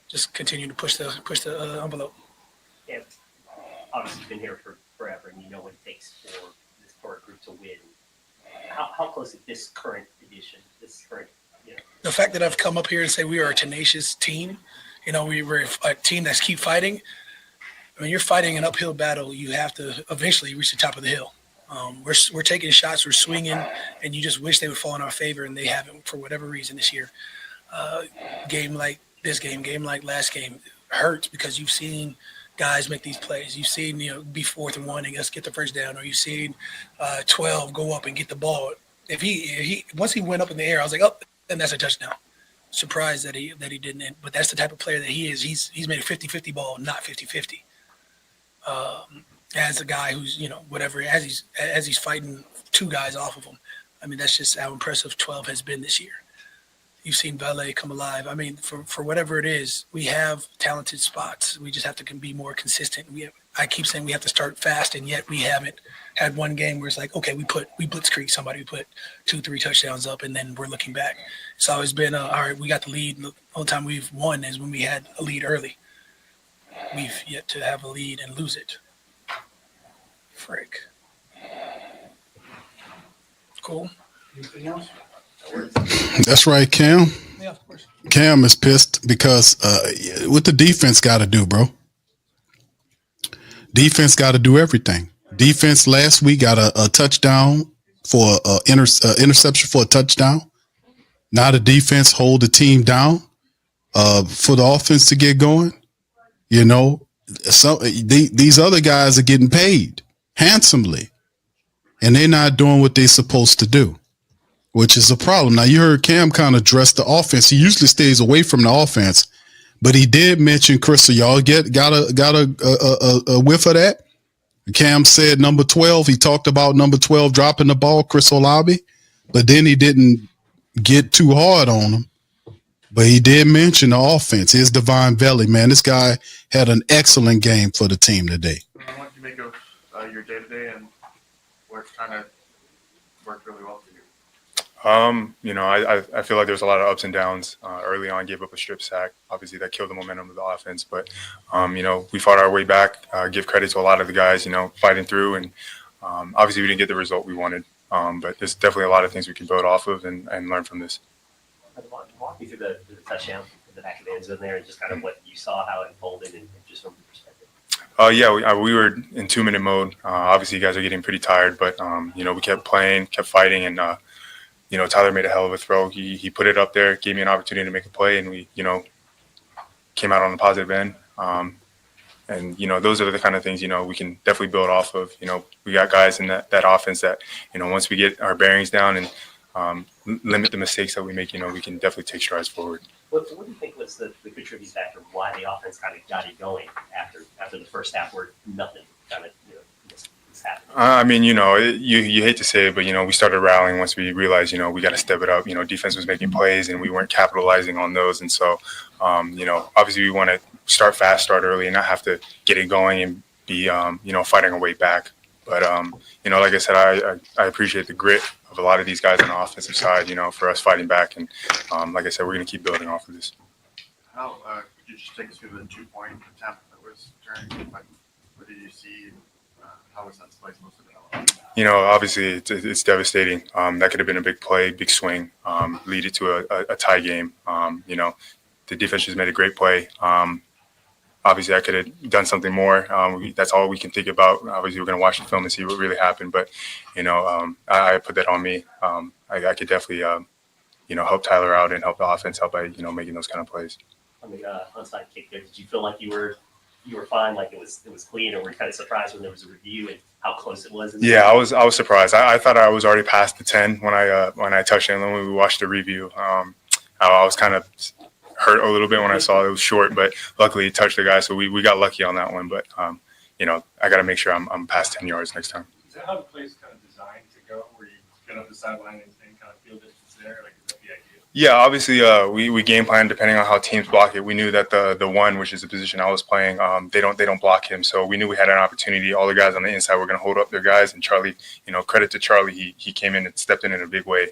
just continue to push the envelope. Yeah, obviously you've been here for forever, and you know what it takes for a group to win. How close is this current edition? The fact that I've come up here and say we are a tenacious team, we were a team that's keep fighting. I mean, you're fighting an uphill battle. You have to eventually reach the top of the hill. We're taking shots, we're swinging, and you just wish they would fall in our favor, and they haven't for whatever reason this year. Game like this game like last game hurts because you've seen guys make these plays. You've seen, be 4th and 1 and us get the first down, or you've seen 12 go up and get the ball. If he once he went up in the air, I was like, oh, then that's a touchdown. Surprised that he didn't. But that's the type of player that he is. He's made a 50-50 ball, not 50-50. As a guy who's, whatever, as he's fighting 2 guys off of him. I mean, that's just how impressive 12 has been this year. You've seen Vele come alive. I mean, for whatever it is, we have talented spots. We just have to be more consistent. I keep saying we have to start fast, and yet we haven't had one game where it's like, okay, we blitzkrieg somebody, we put 2-3 touchdowns up, and then we're looking back. It's always been, all right, we got the lead. The only time we've won is when we had a lead early. We've yet to have a lead and lose it. Frick. Cool. Anything else? That's right, Cam. Yeah, of course. Cam is pissed because what the defense got to do, bro. Defense got to do everything. Defense last week got a touchdown for interception for a touchdown. Now the defense hold the team down for the offense to get going. You know, these other guys are getting paid handsomely, and they're not doing what they're supposed to do, which is a problem. Now, you heard Cam kind of address the offense. He usually stays away from the offense, but he did mention Crystal. Y'all got a whiff of that? Cam said number 12. He talked about number 12 dropping the ball, Vele Olave, but then he didn't get too hard on him. But he did mention the offense. Here's Divine Vele, man. This guy had an excellent game for the team today. What do you make of your day-to-day and what's kind of worked really well for you? You know, I feel like there's a lot of ups and downs. Early on, gave up a strip sack. Obviously, that killed the momentum of the offense. But, you know, we fought our way back. Give credit to a lot of the guys, you know, fighting through. And obviously, we didn't get the result we wanted. But there's definitely a lot of things we can build off of and learn from this. Walk me through the touchdown in the back of the end zone there and just kind of what you saw, how it unfolded, and just from your perspective. Yeah, we were in 2-minute mode. Obviously, you guys are getting pretty tired, but, you know, we kept playing, kept fighting, and, you know, Tyler made a hell of a throw. He put it up there, gave me an opportunity to make a play, and we, you know, came out on the positive end. And, you know, those are the kind of things, you know, we can definitely build off of. You know, we got guys in that offense that, you know, once we get our bearings down and limit the mistakes that we make, you know, we can definitely take strides forward. What do you think was the contributing factor why the offense kind of got it going after the first half where nothing kind of, you know, was happening? I mean, you know, you hate to say it, but, you know, we started rallying once we realized, you know, we got to step it up. You know, defense was making plays and we weren't capitalizing on those. And so, you know, obviously we want to start fast, start early, and not have to get it going and be, you know, fighting our way back. But, you know, like I said, I appreciate the grit of a lot of these guys on the offensive side, you know, for us fighting back. And like I said, we're going to keep building off of this. How could you just take us through the 2-point attempt that was turned? Like, what did you see? How was that play supposed to develop? You know, obviously it's devastating. That could have been a big play, big swing, lead it to a tie game. You know, the defense just made a great play. Obviously, I could have done something more. That's all we can think about. Obviously, we're going to watch the film and see what really happened. But, you know, I put that on me. I could definitely, you know, help Tyler out and help the offense out by, you know, making those kind of plays. On the onside kick there, did you feel like you were fine, like it was clean, or were you kind of surprised when there was a review and how close it was? Yeah, I was surprised. I thought I was already past the 10 when I touched it. And then when we watched the review, I was kind of hurt a little bit when I saw it was short, but luckily it touched the guy, so we got lucky on that one. But you know, I got to make sure I'm past 10 yards next time. Is that how the play is kind of designed to go, where you get up the sideline and kind of feel distance there? Like, is that the idea? Yeah, obviously we game plan depending on how teams block it. We knew that the one, which is the position I was playing, they don't block him, so we knew we had an opportunity. All the guys on the inside were going to hold up their guys, and Charlie, you know, credit to Charlie, he came in and stepped in a big way.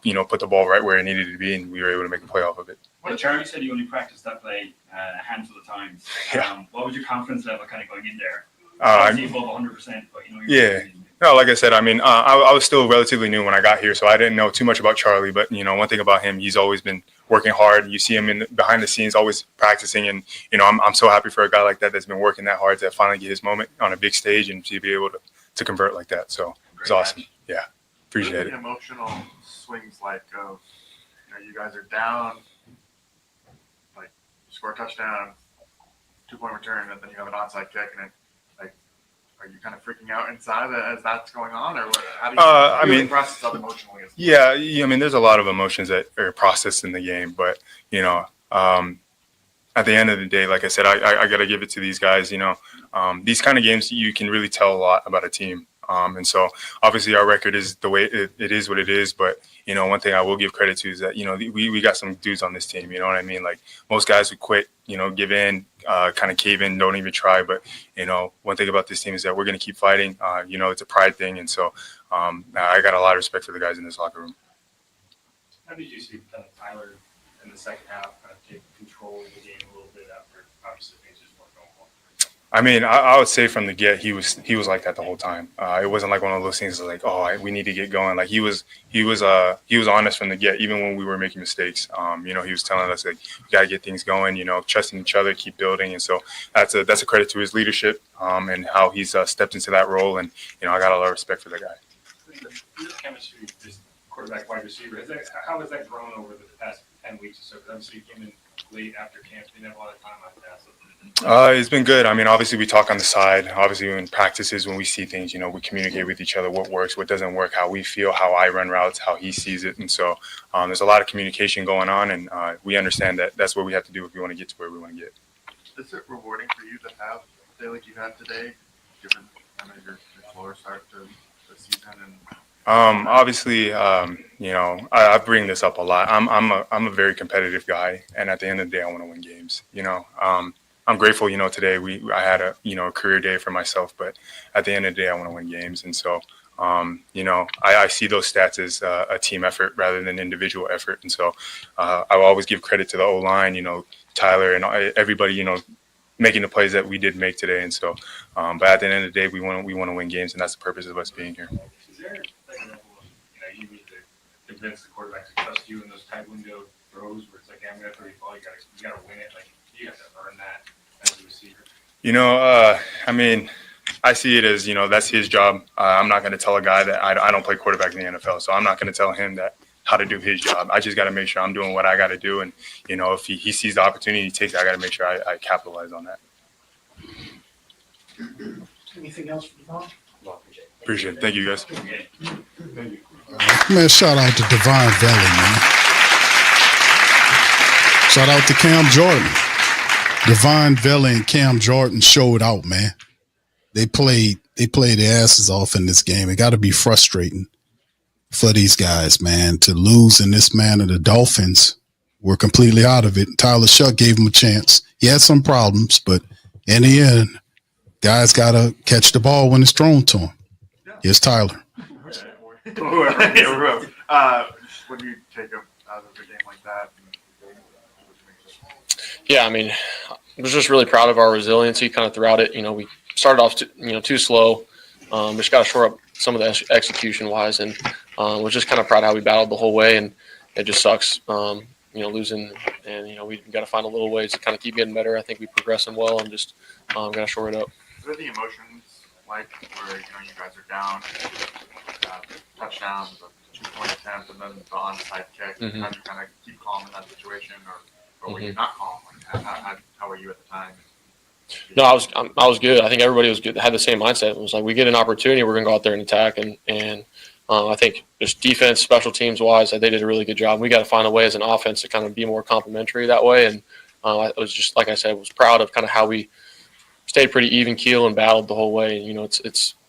You know, put the ball right where it needed to be, and we were able to make a play off of it. Well, Charlie said you only practiced that play a handful of times. Yeah. What was your confidence level kind of going in there? Above 100%, but you know. Yeah. No, like I said, I mean, I was still relatively new when I got here, so I didn't know too much about Charlie. But, you know, one thing about him, he's always been working hard. You see him behind the scenes, always practicing. And, you know, I'm so happy for a guy like that that's been working that hard to finally get his moment on a big stage and to be able to convert like that. So it's awesome. Yeah. Appreciate it. Emotional swings like, you know, you guys are down, like, you score a touchdown, 2-point return, and then you have an onside kick, and it, like, are you kind of freaking out inside as that's going on, or what, how do you process that emotionally? Yeah, I mean, there's a lot of emotions that are processed in the game, but, you know, at the end of the day, like I said, I got to give it to these guys. You know, these kind of games, you can really tell a lot about a team. And so obviously our record is the way it is what it is. But, you know, one thing I will give credit to is that, you know, we got some dudes on this team, you know what I mean? Like most guys who quit, you know, give in, kind of cave in, don't even try. But, you know, one thing about this team is that we're going to keep fighting. You know, it's a pride thing. And so I got a lot of respect for the guys in this locker room. How did you see kind of Tyler in the second half kind of take control of the game a little bit after obviously things just weren't going well? I mean, I would say from the get, he was like that the whole time. It wasn't like one of those things like, we need to get going. Like he was honest from the get, even when we were making mistakes. He was telling us like, we got to get things going. Trusting each other, keep building, and so that's a credit to his leadership and how he's stepped into that role. And I got a lot of respect for that guy. The chemistry, just quarterback, wide receiver, how has that grown over the past 10 weeks or so? Because obviously you came in late after camp, you didn't have a lot of time like that. So. It's been good. I mean, obviously we talk on the side. Obviously in practices, when we see things, we communicate with each other, what works, what doesn't work, how we feel, how I run routes, how he sees it. And so there's a lot of communication going on, and we understand that that's what we have to do if we want to get to where we want to get. Is it rewarding for you to have a day like you had today, given kind of your slower start to the season? And obviously, I bring this up a lot. I'm a very competitive guy, and at the end of the day, I want to win games. I'm grateful. Today I had a career day for myself, but at the end of the day, I want to win games, and so I see those stats as a team effort rather than individual effort, and so I will always give credit to the O-line, Tyler and everybody, making the plays that we did make today, and so. But at the end of the day, we want to win games, and that's the purpose of us being here. Is there you need to convince the quarterback to trust you in those tight window throws where it's like, I'm going to throw you the ball, you got to win it. Like you have to earn that as a receiver. I mean, I see it as that's his job. I'm not going to tell a guy that I don't play quarterback in the NFL, so I'm not going to tell him that how to do his job. I just got to make sure I'm doing what I got to do, and if he sees the opportunity he takes, I got to make sure I capitalize on that. Anything else from Devon? Appreciate it. Thank you, guys. Man, shout out to Divine Vele, man. Shout out to Cam Jordan. Divine Vele and Cam Jordan showed out, man. They played their asses off in this game. It got to be frustrating for these guys, man, to lose in this manner. The Dolphins were completely out of it. Tyler Shough gave him a chance. He had some problems, but in the end, guys got to catch the ball when it's thrown to him. Here's Tyler. Whoever. What do you take out of a game like that? Yeah, I mean, I was just really proud of our resiliency kind of throughout it. We started off too slow. Just got to shore up some of the execution-wise, and was just kind of proud of how we battled the whole way, and it just sucks, losing. And, we got to find a little ways to kind of keep getting better. I think we're progressing well and just got to shore it up. What are the emotions like where, you guys are down, touchdown, the 2-point attempt, and then the onside kick? Mm-hmm. How do you kind of keep calm in that situation, or were you not calm? Like, how were you at the time? No, I was good. I think everybody was good. Had the same mindset. It was like, we get an opportunity, we're going to go out there and attack. And I think just defense, special teams wise, they did a really good job. We got to find a way as an offense to kind of be more complimentary that way. And I was just, like I said, was proud of kind of how we stayed pretty even keel and battled the whole way. And,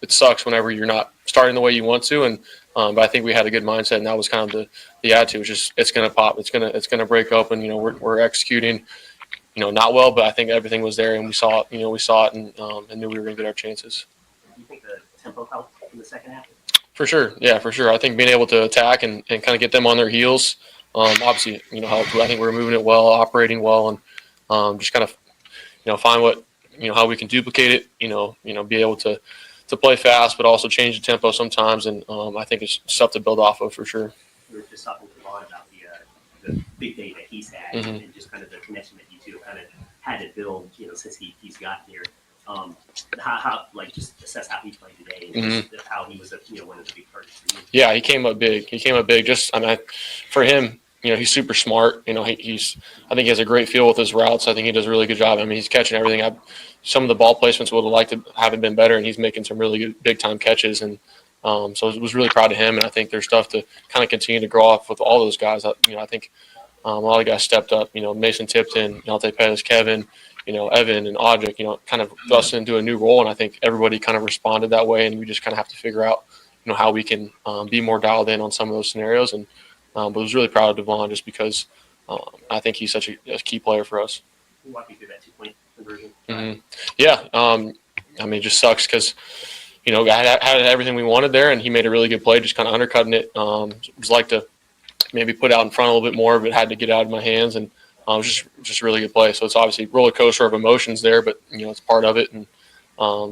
it sucks whenever you're not starting the way you want to. And but I think we had a good mindset, and that was kind of the attitude. It was just, it's going to pop, it's going to break open. We're executing. Not well, but I think everything was there, and we saw it, and knew we were going to get our chances. Do you think the tempo helped in the second half? For sure, yeah, for sure. I think being able to attack and kind of get them on their heels, obviously, helped. I think we were moving it well, operating well, and just kind of, find what, how we can duplicate it. Be able to play fast, but also change the tempo sometimes, and I think it's stuff to build off of for sure. We were just talking to Vaughn about the big day that he's had, Mm-hmm. and just kind of the connection that you two kind of had to build, since he's gotten here. How just assess how he played today, and just how he was one of the big targets for you. Yeah, he came up big. Just, for him, he's super smart. I think he has a great feel with his routes. I think he does a really good job. He's catching everything. Some of the ball placements would have liked to have been better, and he's making some really good big time catches. And so I was really proud of him. And I think there's stuff to kind of continue to grow off with all those guys. I think a lot of guys stepped up. Mason Tipton, Deontay Pettis, Kevin, Evan and Audric, kind of thrust into a new role. And I think everybody kind of responded that way. And we just kind of have to figure out, how we can be more dialed in on some of those scenarios. And but I was really proud of Devon just because I think he's such a key player for us. Walk me through that 2-point conversion. Mm-hmm. Yeah. It just sucks because, I had everything we wanted there, and he made a really good play, just kind of undercutting it. It was like to maybe put out in front a little bit more, but had to get out of my hands. And It was just a really good play. So it's obviously roller coaster of emotions there, but it's part of it. And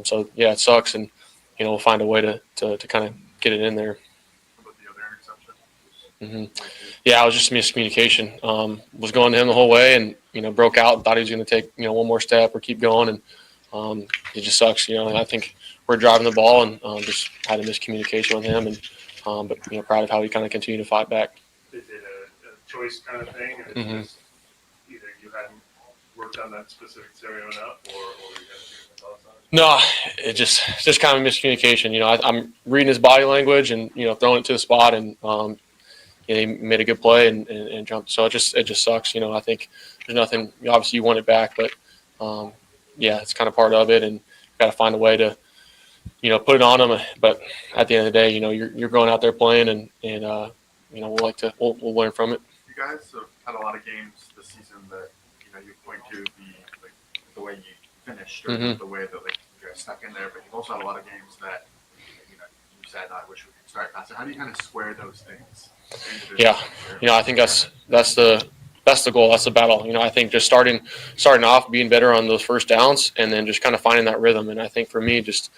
so yeah, it sucks, and we'll find a way to kind of get it in there. Yeah, it was just miscommunication. Was going to him the whole way, and broke out and thought he was going to take one more step or keep going, and it just sucks. I think we're driving the ball and just had a miscommunication with him, and but proud of how he kind of continued to fight back. Is it a choice kind of thing, or is either you hadn't worked on that specific scenario enough, or you had different thoughts on it? No, it's just kind of miscommunication. I'm reading his body language and throwing it to the spot, and he made a good play and jumped. So it just sucks. I think there's nothing. Obviously, you want it back, but yeah, it's kind of part of it, and got to find a way to put it on him. But at the end of the day, you're going out there playing, and we'll learn from it. You guys have had a lot of games this season that you point to the way you finished or the way that you guys stuck in there, but you've also had a lot of games that you said, "I wish we could start faster." How do you kind of square those things? Yeah, I think that's the goal. That's the battle. I think just starting off, being better on those first downs, and then just kind of finding that rhythm. And I think for me, just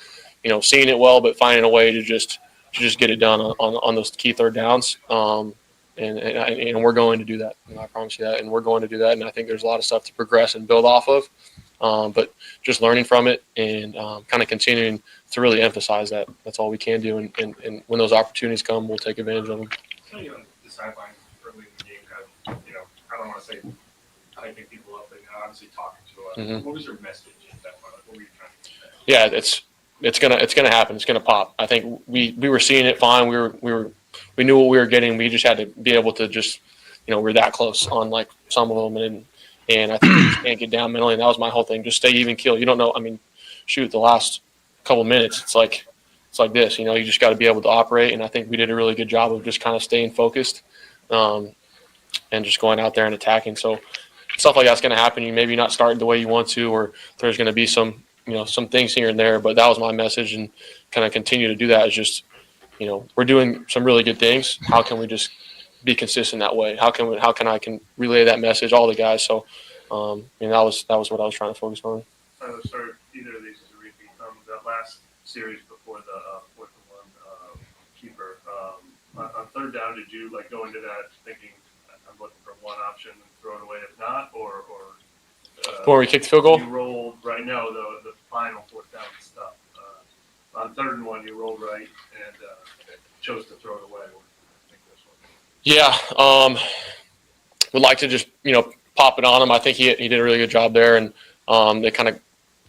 seeing it well, but finding a way to just get it done on those key third downs. And we're going to do that. I promise you that. And we're going to do that. And I think there's a lot of stuff to progress and build off of. But just learning from it and kind of continuing to really emphasize that. That's all we can do. And when those opportunities come, we'll take advantage of them. On the sideline early in the game, kind of, I don't want to say hyping people up, but obviously talking to a lot. What was your message at that point? What were you trying to say? Yeah, it's gonna happen. It's gonna pop. I think we were seeing it fine. We knew what we were getting. We just had to be able to just we're that close on like some of them, and I think you just can't get down mentally. And that was my whole thing. Just stay even keel. You don't know. I mean, shoot, the last couple minutes, it's like this. You just got to be able to operate. And I think we did a really good job of just kind of staying focused, and just going out there and attacking. So stuff like that's going to happen. You maybe not starting the way you want to, or there's going to be some some things here and there. But that was my message, and kind of continue to do that. Is just we're doing some really good things. How can we just be consistent that way? How can I relay that message, all the guys? So, that was what I was trying to focus on. Sorry, either of these is a repeat. That last series before the 4th-and-1 keeper, on third down, did you go into that thinking I'm looking for one option and throw it away if not, or before we kicked the field goal? You rolled right now the final 4th down stuff. On 3rd-and-1, you rolled right and chose to throw it away. Yeah, would like to just pop it on him. I think he did a really good job there, and they kind of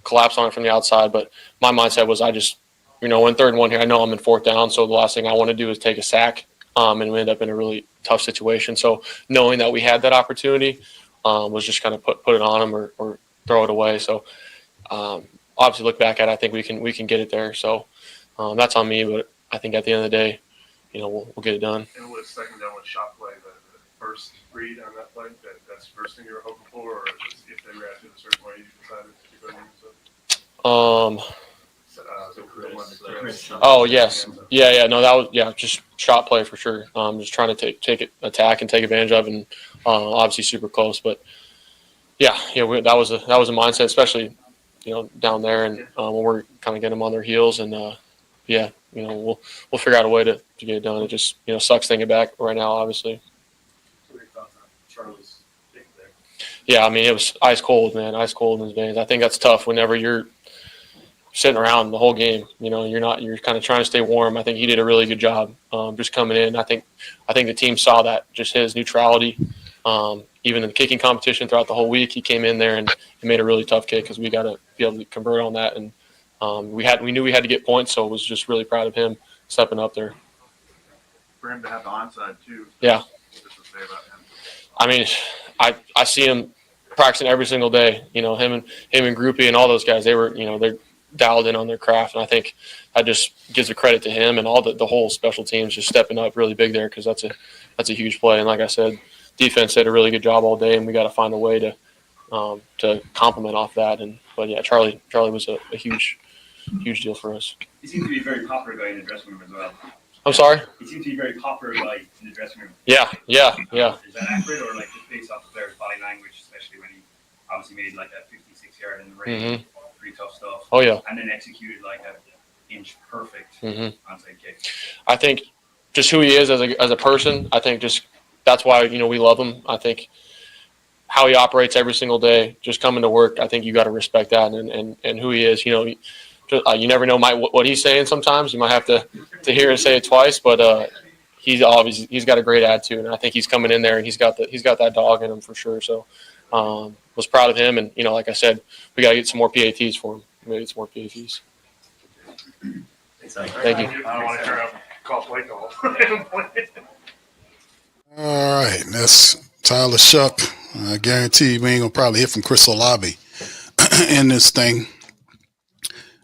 collapsed on it from the outside. But my mindset was I just in 3rd-and-1 here, I know I'm in 4th down, so the last thing I want to do is take a sack, and we end up in a really tough situation. So knowing that we had that opportunity was just kind of put it on him or throw it away. So obviously look back at it, I think we can get it there. So that's on me, but I think at the end of the day, we'll get it done. And with 2nd down with shot play, the first read on that play, that's the first thing you were hoping for, or if they reacted a certain way, you decided to go into it? Oh yes, yeah. No, that was just shot play for sure. Just trying to take it, attack and take advantage of, and obviously super close. But that was a mindset, especially down there, and when we're kind of getting them on their heels, and we'll figure out a way to get it done. It just sucks thinking back right now, obviously. What are your thoughts on Charlie's pick there? Yeah, I mean it was ice cold, man, ice cold in his veins. I think that's tough whenever you're sitting around the whole game. You're kind of trying to stay warm. I think he did a really good job just coming in. I think the team saw that, just his neutrality. Even in the kicking competition throughout the whole week, he came in there and he made a really tough kick because we got to be able to convert on that. And we knew we had to get points, so I was just really proud of him stepping up there. For him to have the onside too. Yeah. Just to say about him. I mean, I see him practicing every single day. Him and Groupie and all those guys. They were they're dialed in on their craft, and I think that just gives a credit to him and all the whole special teams just stepping up really big there, because that's a huge play. And like I said, defense did a really good job all day, and we got to find a way to compliment off that. But yeah, Charlie was a huge deal for us. He seems to be a very popular guy in the dressing room as well. I'm sorry? He seems to be a very popular guy in the dressing room. Yeah. Is that accurate, or just based off the player's body language? obviously made like that 56-yard in the rain, pretty tough stuff. Oh yeah, and then executed like an inch perfect onside kick. I think just who he is as a person. I think just that's why we love him. I think how he operates every single day, just coming to work. I think you got to respect that and who he is. You never know what he's saying. Sometimes you might have to hear him say it twice, but he's got a great attitude, and I think he's coming in there and he's got that dog in him for sure. So was proud of him, and like I said, we got to get some more PATs for him. We got to get some more PATs. Thank you. I don't want to turn up call play call. All right, that's Tyler Shough. I guarantee we ain't gonna probably hear from Chris Olave in this thing.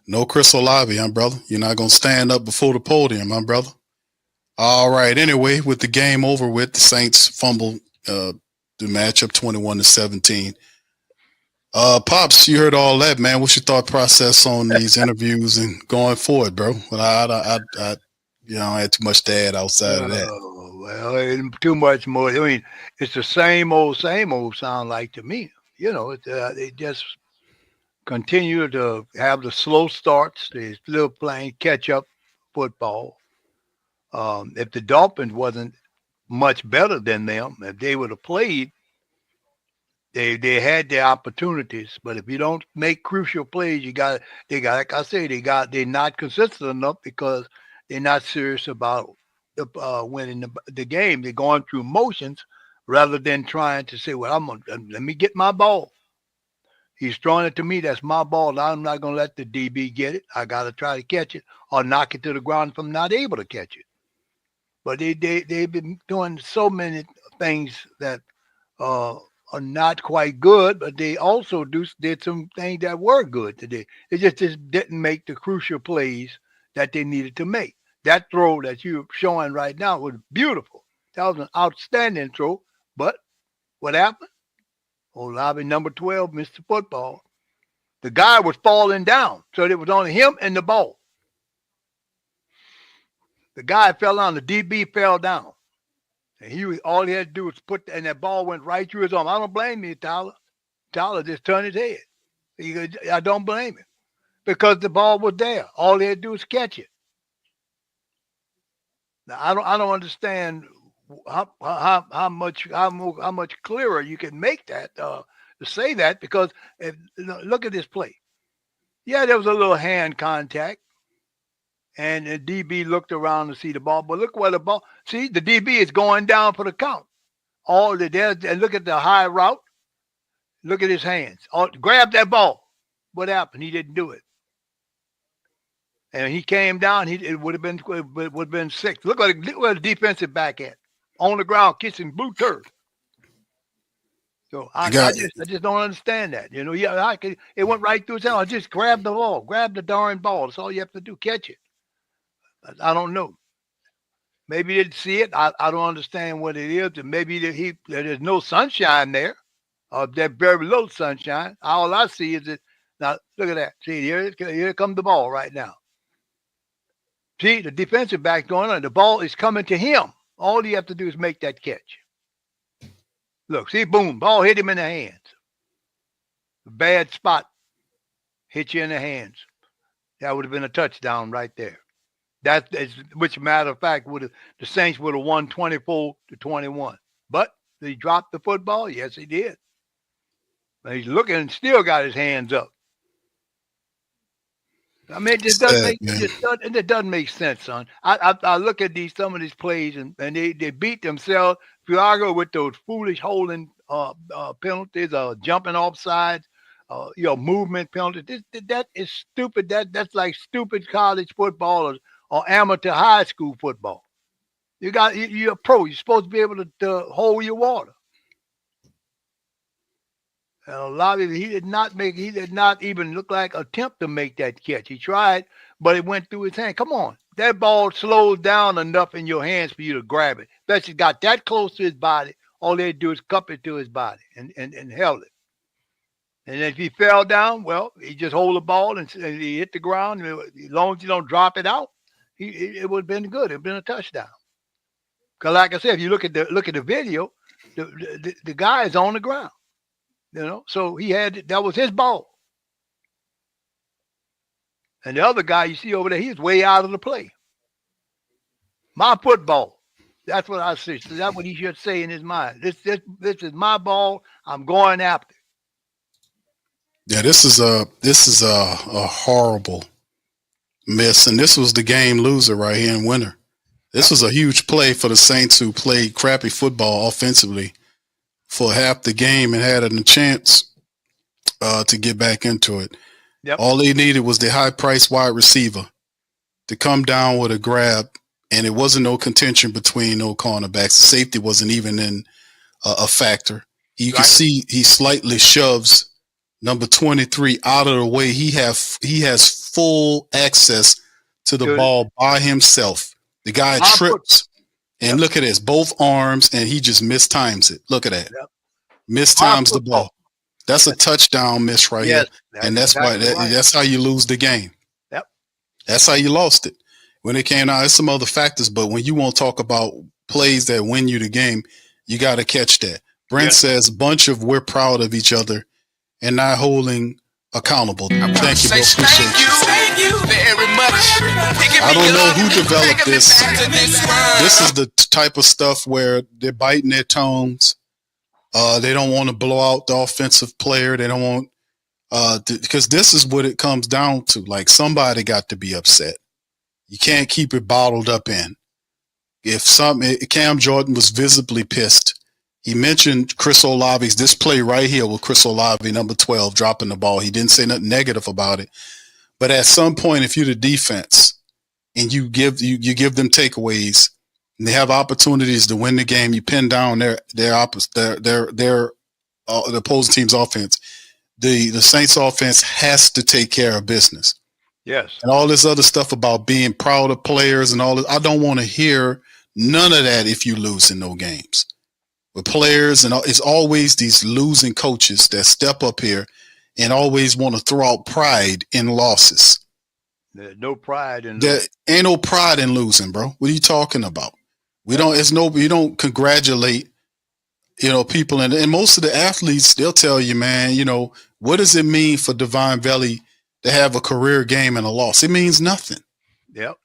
No Chris Olave, huh, brother? You're not gonna stand up before the podium, huh, brother? All right. Anyway, with the game over with, the Saints fumbled the matchup 21-17. Pops, you heard all that, man. What's your thought process on these interviews and going forward, bro? Well, I had too much to add outside of that. Well, ain't too much more. I mean, it's the same old sound like to me. They just continue to have the slow starts. They're still playing catch-up football. If the Dolphins wasn't much better than them, if they would have played, they had their opportunities. But if you don't make crucial plays, like I say, they're not consistent enough because they're not serious about winning the game. They're going through motions rather than trying to say, well, let me get my ball. He's throwing it to me. That's my ball. I'm not going to let the DB get it. I got to try to catch it or knock it to the ground if I'm not able to catch it. But they've been doing so many things that are not quite good, but they also did some things that were good today. They just didn't make the crucial plays that they needed to make. That throw that you're showing right now was beautiful. That was an outstanding throw. But what happened? Olave, number 12, missed the football. The guy was falling down, so it was only him and the ball. The guy fell down. The DB fell down. And all he had to do was and that ball went right through his arm. I don't blame you, Tyler. Tyler just turned his head. I don't blame him because the ball was there. All he had to do was catch it. Now, I don't understand how much clearer you can make that to say that, because look at this play. Yeah, there was a little hand contact, and the DB looked around to see the ball. But look where the ball. See, the DB is going down for the count. And look at the high route. Look at his hands. Grab that ball. What happened? He didn't do it. And he came down. It would have been 6. Look where the defensive back at, on the ground kissing blue turd. So I just don't understand that. It went right through his hand. I just grab the ball, grab the darn ball. That's all you have to do. Catch it. I don't know. Maybe he didn't see it. I don't understand what it is. And maybe there's no sunshine there. There's very little sunshine. All I see is that. Now look at that. See, here comes the ball right now. See, the defensive back going on. The ball is coming to him. All you have to do is make that catch. Look, see, boom, ball hit him in the hands. Bad spot. Hit you in the hands. That would have been a touchdown right there. Which, matter of fact, the Saints would have won 24-21. But he dropped the football? Yes, he did. But he's looking and still got his hands up. I mean, it doesn't make sense, son. I look at some of these plays and they beat themselves. Fiago with those foolish holding penalties, jumping offside, movement penalties. That is stupid. That's like stupid college football or amateur high school football. You're a pro. You're supposed to be able to hold your water. And Olave, he did not even look like attempt to make that catch. He tried, but it went through his hand. Come on. That ball slows down enough in your hands for you to grab it. Especially got that close to his body. All they do is cup it to his body and held it. And if he fell down, well, he just hold the ball and he hit the ground. As long as you don't drop it out, it would have been good. It would have been a touchdown. Because like I said, if you look at the video, the guy is on the ground. So that was his ball. And the other guy you see over there, he's way out of the play. My football. That's what I see. So that's what he should say in his mind. This is my ball. I'm going after. Yeah, this is a horrible miss, and this was the game loser right here in winter. This was a huge play for the Saints, who played crappy football offensively for half the game and had a chance to get back into it. Yep. All they needed was the high-priced wide receiver to come down with a grab, and it wasn't no contention between no cornerbacks. Safety wasn't even in a factor. You can see he slightly shoves number 23 out of the way. He has full access to the ball by himself. The guy trips, and look at this, both arms, and he just mistimes it. Look at that. Yep. Mistimes the ball. That's a touchdown miss right here. And that's how you lose the game. Yep. That's how you lost it. When it came out, there's some other factors, but when you want to talk about plays that win you the game, you got to catch that. Brent says, bunch of we're proud of each other and not holding accountable. Thank you, bro. Appreciate you. Thank you very much. I don't know who developed this. This is the type of stuff where they're biting their tongues. They don't want to blow out the offensive player. They don't want because this is what it comes down to. Like, somebody got to be upset. You can't keep it bottled up in. Cam Jordan was visibly pissed. He mentioned Chris Olave's this play right here with Chris Olave, number 12, dropping the ball. He didn't say nothing negative about it. But at some point, if you're the defense and you give them takeaways and they have opportunities to win the game, you pin down their the opposing team's offense. The Saints offense has to take care of business. Yes. And all this other stuff about being proud of players and all this, I don't want to hear none of that if you lose in no games. With players, and it's always these losing coaches that step up here and always want to throw out pride in losses. There's no pride in there. Ain't no pride in losing, bro. What are you talking about? We don't congratulate, people. And most of the athletes, they'll tell you, man, what does it mean for Divine Vele to have a career game and a loss? It means nothing. Yep.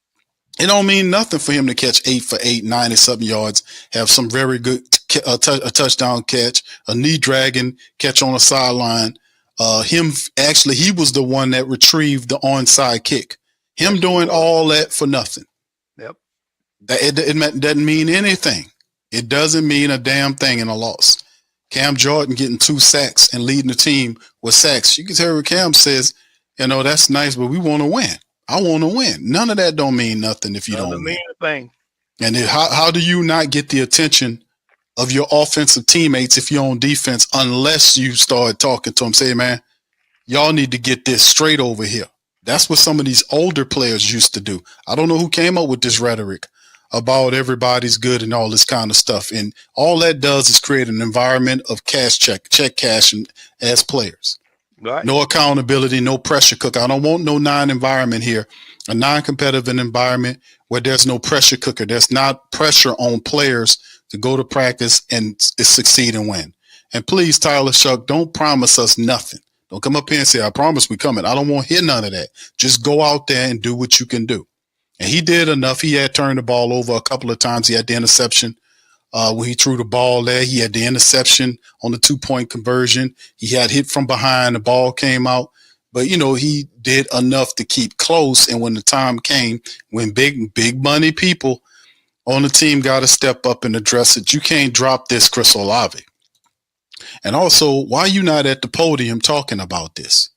It don't mean nothing for him to catch 8 for 8, 90-something yards, have some very good a touchdown catch, a knee dragging catch on a sideline. He was the one that retrieved the onside kick. Him doing all that for nothing. Yep. It doesn't mean anything. It doesn't mean a damn thing in a loss. Cam Jordan getting 2 sacks and leading the team with sacks. You can tell what Cam says, that's nice, but we want to win. I want to win. None of that don't mean nothing if you don't win. Mean a thing. And then how do you not get the attention of your offensive teammates if you're on defense unless you start talking to them? Say, man, y'all need to get this straight over here. That's what some of these older players used to do. I don't know who came up with this rhetoric about everybody's good and all this kind of stuff. And all that does is create an environment of check cashing as players. Right. No accountability, no pressure cooker. I don't want no environment here, a non-competitive environment where there's no pressure cooker. There's not pressure on players to go to practice and succeed and win. And please, Tyler Shough, don't promise us nothing. Don't come up here and say, I promise we coming. I don't want to hear none of that. Just go out there and do what you can do. And he did enough. He had turned the ball over a couple of times. He had the interception when he threw the ball there. He had the interception on the 2-point conversion. He had hit from behind. The ball came out. But, he did enough to keep close. And when the time came, when big money people on the team got to step up and address it, you can't drop this, Chris Olave. And also, why you not at the podium talking about this?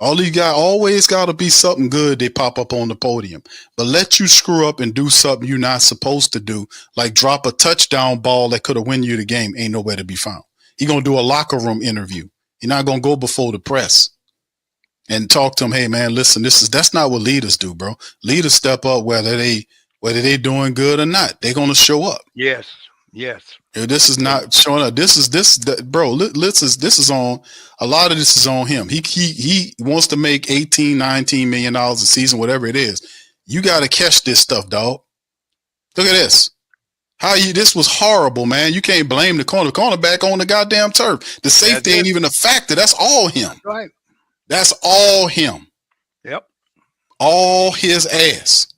Always got to be something good they pop up on the podium. But let you screw up and do something you're not supposed to do, like drop a touchdown ball that could have won you the game, ain't nowhere to be found. He going to do a locker room interview. You're not going to go before the press and talk to them, hey, man, listen, that's not what leaders do, bro. Leaders step up whether they doing good or not. They're going to show up. Yes. This is not showing up. This is on a lot of this is on him. He wants to make $18, $19 million a season, whatever it is. You got to catch this stuff, dog. Look at this. This was horrible, man. You can't blame the cornerback on the goddamn turf. The safety ain't even a factor. That's all him. Right. That's all him. Yep. All his ass.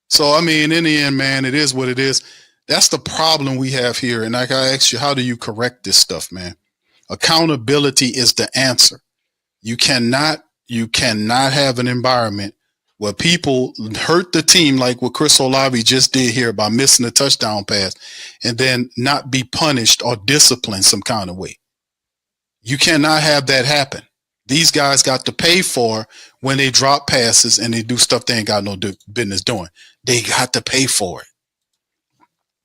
So, I mean, in the end, man, it is what it is. That's the problem we have here. And like I asked you, how do you correct this stuff, man? Accountability is the answer. You cannot have an environment where people hurt the team like what Chris Olave just did here by missing a touchdown pass and then not be punished or disciplined some kind of way. You cannot have that happen. These guys got to pay for when they drop passes and they do stuff they ain't got no business doing. They got to pay for it.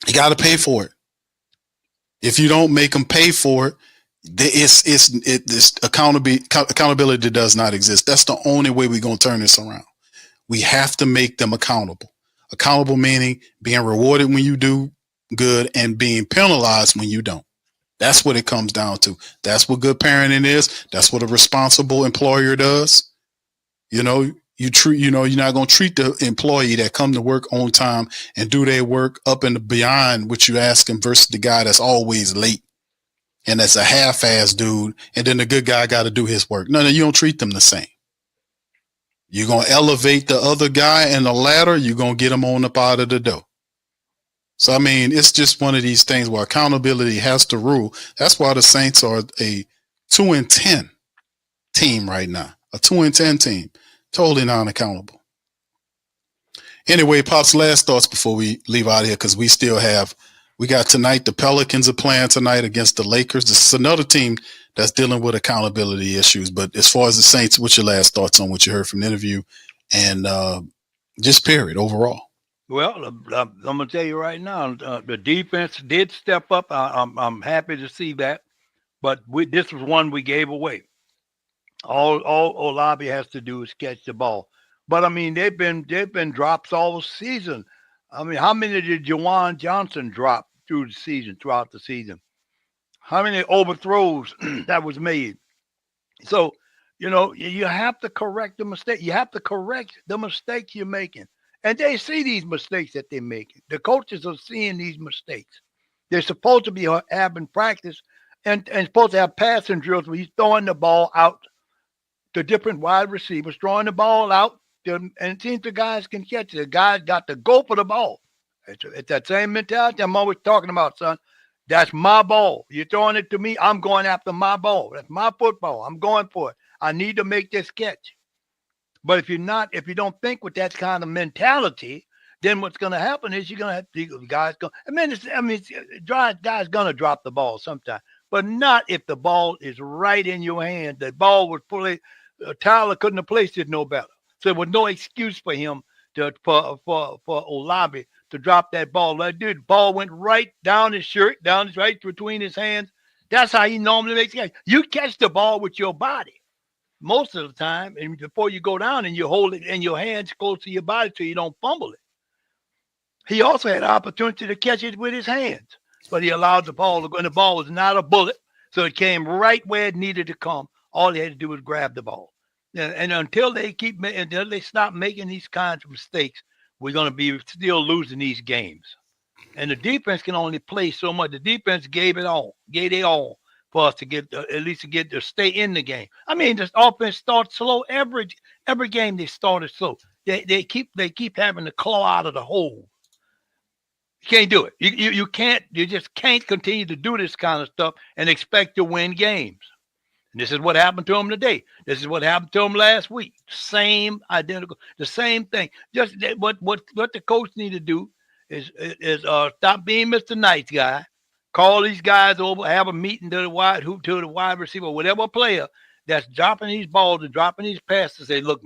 You got to pay for it. If you don't make them pay for it, this accountability does not exist. That's the only way we're going to turn this around. We have to make them accountable. Accountable meaning being rewarded when you do good and being penalized when you don't. That's what it comes down to. That's what good parenting is. That's what a responsible employer does. You're not going to treat the employee that come to work on time and do their work up and beyond what you ask them versus the guy that's always late and that's a half-ass dude. And then the good guy got to do his work. No, you don't treat them the same. You're going to elevate the other guy in the ladder. You're going to get him on up out of the door. So, I mean, it's just one of these things where accountability has to rule. That's why the Saints are a 2-10 team right now, a 2-10 team, totally non-accountable. Anyway, Pop's last thoughts before we leave out of here, because we got tonight, the Pelicans are playing tonight against the Lakers. This is another team that's dealing with accountability issues. But as far as the Saints, what's your last thoughts on what you heard from the interview and just period overall? Well, I'm going to tell you right now, the defense did step up. I'm happy to see that. But this was one we gave away. All Olave has to do is catch the ball. But, I mean, they've been drops all season. I mean, how many did Juwan Johnson drop throughout the season? How many overthrows that was made? So, you have to correct the mistake. You have to correct the mistakes you're making. And they see these mistakes that they're making. The coaches are seeing these mistakes. They're supposed to be having practice and supposed to have passing drills where he's throwing the ball out to different wide receivers, throwing the ball out, and it seems the guys can catch it. The guys got to go for the ball. It's that same mentality I'm always talking about, son. That's my ball. You're throwing it to me, I'm going after my ball. That's my football. I'm going for it. I need to make this catch. But if you don't think with that kind of mentality, then what's going to happen is you're going to have the guys go. Guys going to drop the ball sometime, but not if the ball is right in your hand. The ball was fully. Tyler couldn't have placed it no better. So there was no excuse for him for Olave to drop that ball. That dude, the ball went right down his shirt, right between his hands. That's how he normally makes it. You catch the ball with your body most of the time, and before you go down and you hold it in your hands close to your body so you don't fumble it. He also had an opportunity to catch it with his hands, but he allowed the ball to go, and the ball was not a bullet, so it came right where it needed to come. All he had to do was grab the ball. And until they stop making these kinds of mistakes, we're going to be still losing these games. And the defense can only play so much. The defense gave it all for us to get to stay in the game. I mean, this offense starts slow. Every game they started slow. They keep having to claw out of the hole. You can't do it. You just can't continue to do this kind of stuff and expect to win games. And this is what happened to them today. This is what happened to them last week. The same thing. Just what the coach need to do is stop being Mr. Nice Guy. Call these guys over, have a meeting to the wide receiver, whatever player that's dropping these balls and dropping these passes. Say, look,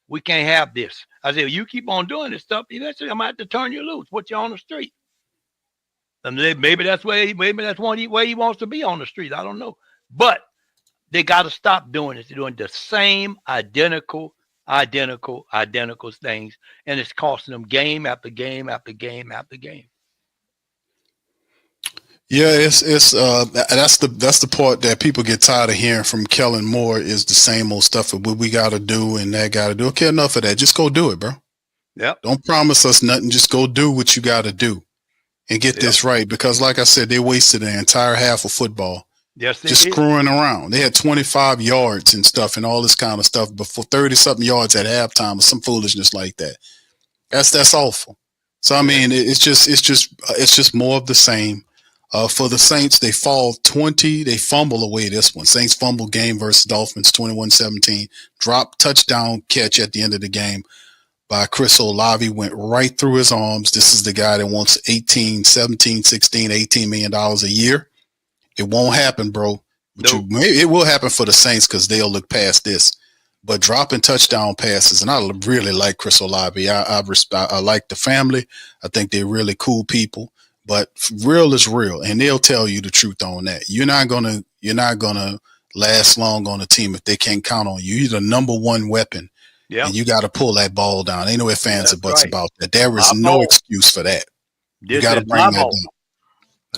we can't have this. I say, you keep on doing this stuff, eventually I'm going to have to turn you loose, put you on the street. And maybe that's where he wants to be, on the street. I don't know. But they got to stop doing this. They're doing the same identical things, and it's costing them game after game after game after game. Yeah, it's that's the part that people get tired of hearing from Kellen Moore is the same old stuff of what we got to do and that got to do. Okay, enough of that. Just go do it, bro. Yep. Don't promise us nothing. Just go do what you got to do. and get this right, because like I said, they wasted an entire half of football. Yes, they just did. screwing around. They had 25 yards and stuff and all this kind of stuff before 30-something yards at halftime or some foolishness like that. That's awful. So I mean, it's just more of the same. For the Saints, they fall 20. They fumble away this one. Saints fumble game versus Dolphins 21-17. Drop touchdown catch at the end of the game by Chris Olave went right through his arms. This is the guy that wants 18, 17, 16, $18 million a year. It won't happen, bro. But it will happen for the Saints because they'll look past this. But dropping touchdown passes, and I really like Chris Olave. I like the family. I think they're really cool people. But real is real, and they'll tell you the truth on that. You're not gonna last long on a team if they can't count on you. You're the number one weapon, and you got to pull that ball down. Ain't no ifs, ands, or buts about that. There is no excuse for that. You got to bring that down.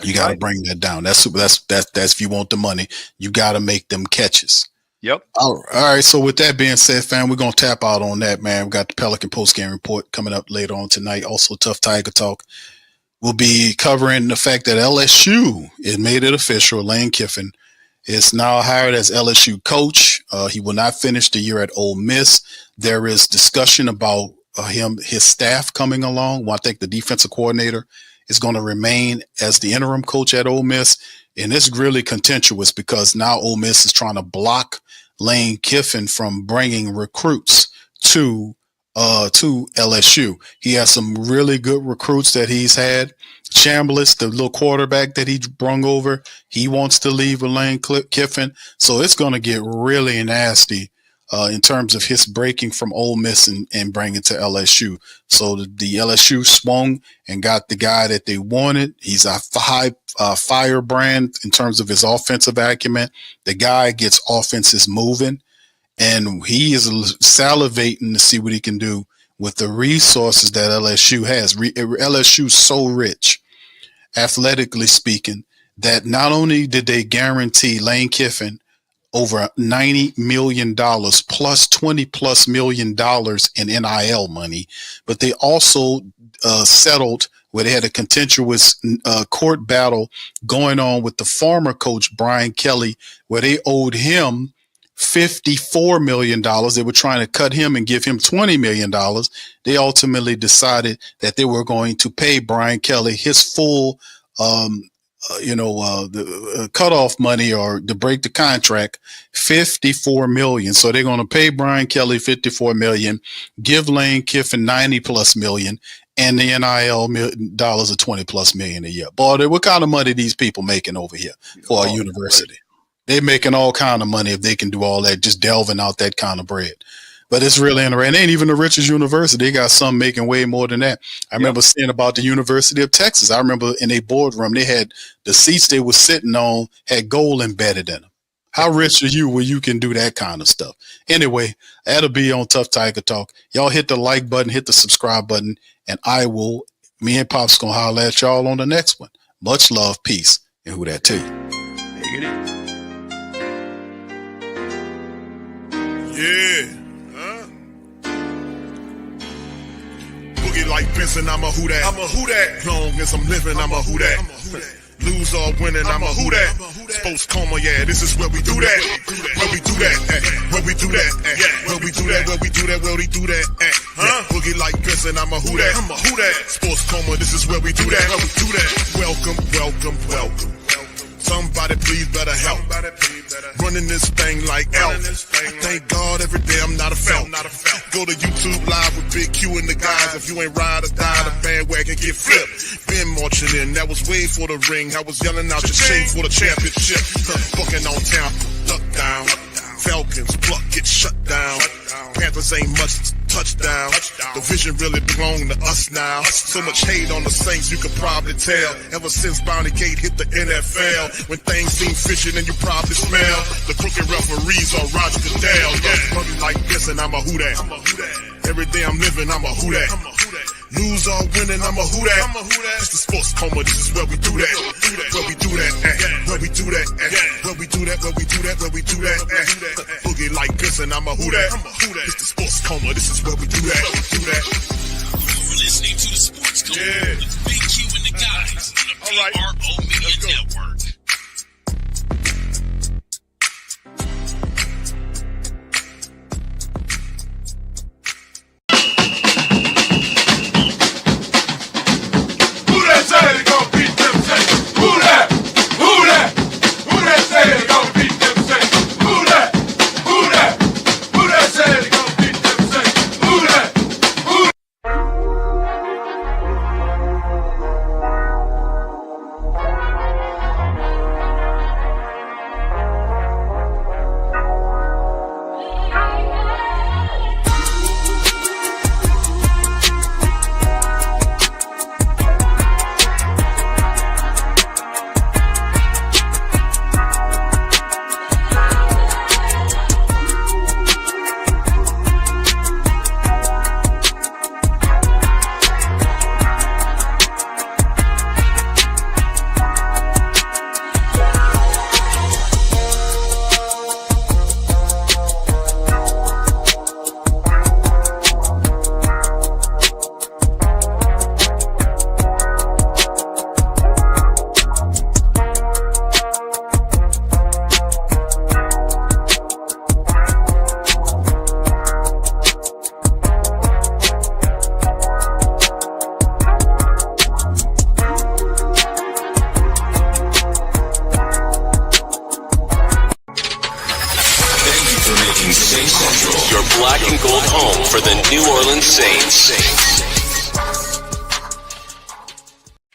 You got to bring that down. That's if you want the money. You got to make them catches. Yep. All right. So with that being said, fam, we're gonna tap out on that, man. We got the Pelican postgame report coming up later on tonight. Also, Tough Tiger Talk. We'll be covering the fact that LSU, it made it official. Lane Kiffin is now hired as LSU coach. He will not finish the year at Ole Miss. There is discussion about his staff coming along. Well, I think the defensive coordinator is going to remain as the interim coach at Ole Miss. And it's really contentious because now Ole Miss is trying to block Lane Kiffin from bringing recruits to LSU. He has some really good recruits that he's had. Chambliss, the little quarterback that he brung over, he wants to leave with Lane Kiffin. So it's going to get really nasty in terms of his breaking from Ole Miss and bringing to LSU. So the LSU swung and got the guy that they wanted. He's a high firebrand in terms of his offensive acumen. The guy gets offenses moving. And he is salivating to see what he can do with the resources that LSU has. LSU's so rich, athletically speaking, that not only did they guarantee Lane Kiffin over $90 million plus $20+ million in NIL money, but they also settled where they had a contentious court battle going on with the former coach, Brian Kelly, where they owed him $54 million. They were trying to cut him and give him $20 million. They ultimately decided that they were going to pay Brian Kelly his full, the cutoff money or to break the contract, $54 million. So they're going to pay Brian Kelly $54 million, give Lane Kiffin $90+ million, and the NIL dollars of $20+ million a year. Boy, what kind of money these people making over here for a university? They're making all kind of money if they can do all that, just delving out that kind of bread. But it's really interesting. It ain't even the richest university. They got some making way more than that. I remember seeing about the University of Texas. I remember in a boardroom, they had the seats they were sitting on had gold embedded in them. How rich are you where you can do that kind of stuff? Anyway, that'll be on Tough Tiger Talk. Y'all hit the like button, hit the subscribe button, and me and Pop's going to holler at y'all on the next one. Much love, peace, and who that to you. Take it in. Yeah. Boogie like Benson, I'm a who that. I'm a who that. Long as I'm living, I'm a who that. Lose or winning, I'm a who that. Sports Coma, yeah, this is where we do that. Where we do that, where we do that, where we do that, where we do that, where we do that. Boogie like Benson, I'm a who that. I'm a who that. Sports Coma, this is where we do that. Where we do that. Welcome, welcome, welcome. Somebody please better help. Running this thing like elf. Thank God every day I'm not a felt. Go to YouTube live with Big Q and the guys. If you ain't ride or die, the bandwagon get flipped. Been marching in, that was way for the ring. I was yelling out your shame for the championship. Bucking on town, duck down. Falcons, pluck, get shut down. Panthers ain't much touchdown. The vision really belong to us now. So much hate on the Saints, you could probably tell. Ever since Bounty Gate hit the NFL, when things seem fishy, then you probably smell the crooked referees on Roger Goodell. Yeah, money like this, and I'm a who that. Every day I'm living, I'm a who that. Lose or winning, I'm a who that. It's the Sports Coma, this is where we do that. Where we do that, where we do that, where we do that, where we do that, where we do that. Boogie like this, and I'm a who that. It's the Sports Coma, this is where we do that. You're listening to the Sports Coma with Big Q and the guys. right. KRO Media Network. Who that say they gon' beat them Saints? Who that? Who that? Who that say they gon' beat them Saints? Who that? Who that? Who that say they gon' beat them Saints? Who that? Who Your black and gold home for the New Orleans Saints.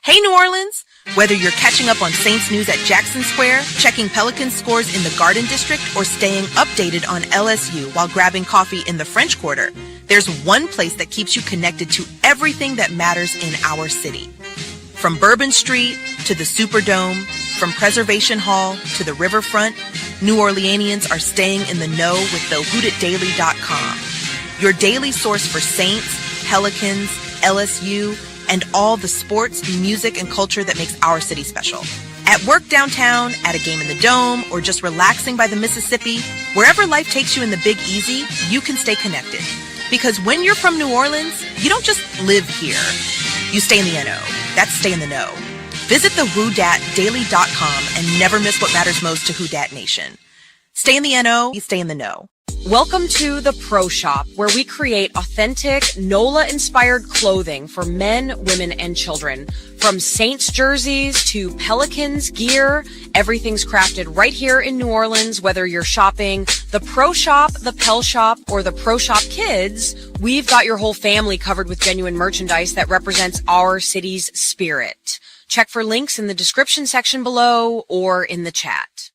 Hey, New Orleans! Whether you're catching up on Saints news at Jackson Square, checking Pelicans scores in the Garden District, or staying updated on LSU while grabbing coffee in the French Quarter, there's one place that keeps you connected to everything that matters in our city. From Bourbon Street to the Superdome, from Preservation Hall to the Riverfront, New Orleanians are staying in the know with the whodatdaily.com. Your daily source for Saints, Pelicans, LSU, and all the sports, music, and culture that makes our city special. At work downtown, at a game in the Dome, or just relaxing by the Mississippi, wherever life takes you in the Big Easy, you can stay connected. Because when you're from New Orleans, you don't just live here. You stay in the NO. That's stay in the know. Visit the whodatdaily.com and never miss what matters most to Who Dat Nation. Stay in the NO, you stay in the know. Welcome to the Pro Shop, where we create authentic NOLA-inspired clothing for men, women, and children. From Saints jerseys to Pelicans gear, everything's crafted right here in New Orleans. Whether you're shopping the Pro Shop, the Pel Shop, or the Pro Shop Kids, we've got your whole family covered with genuine merchandise that represents our city's spirit. Check for links in the description section below or in the chat.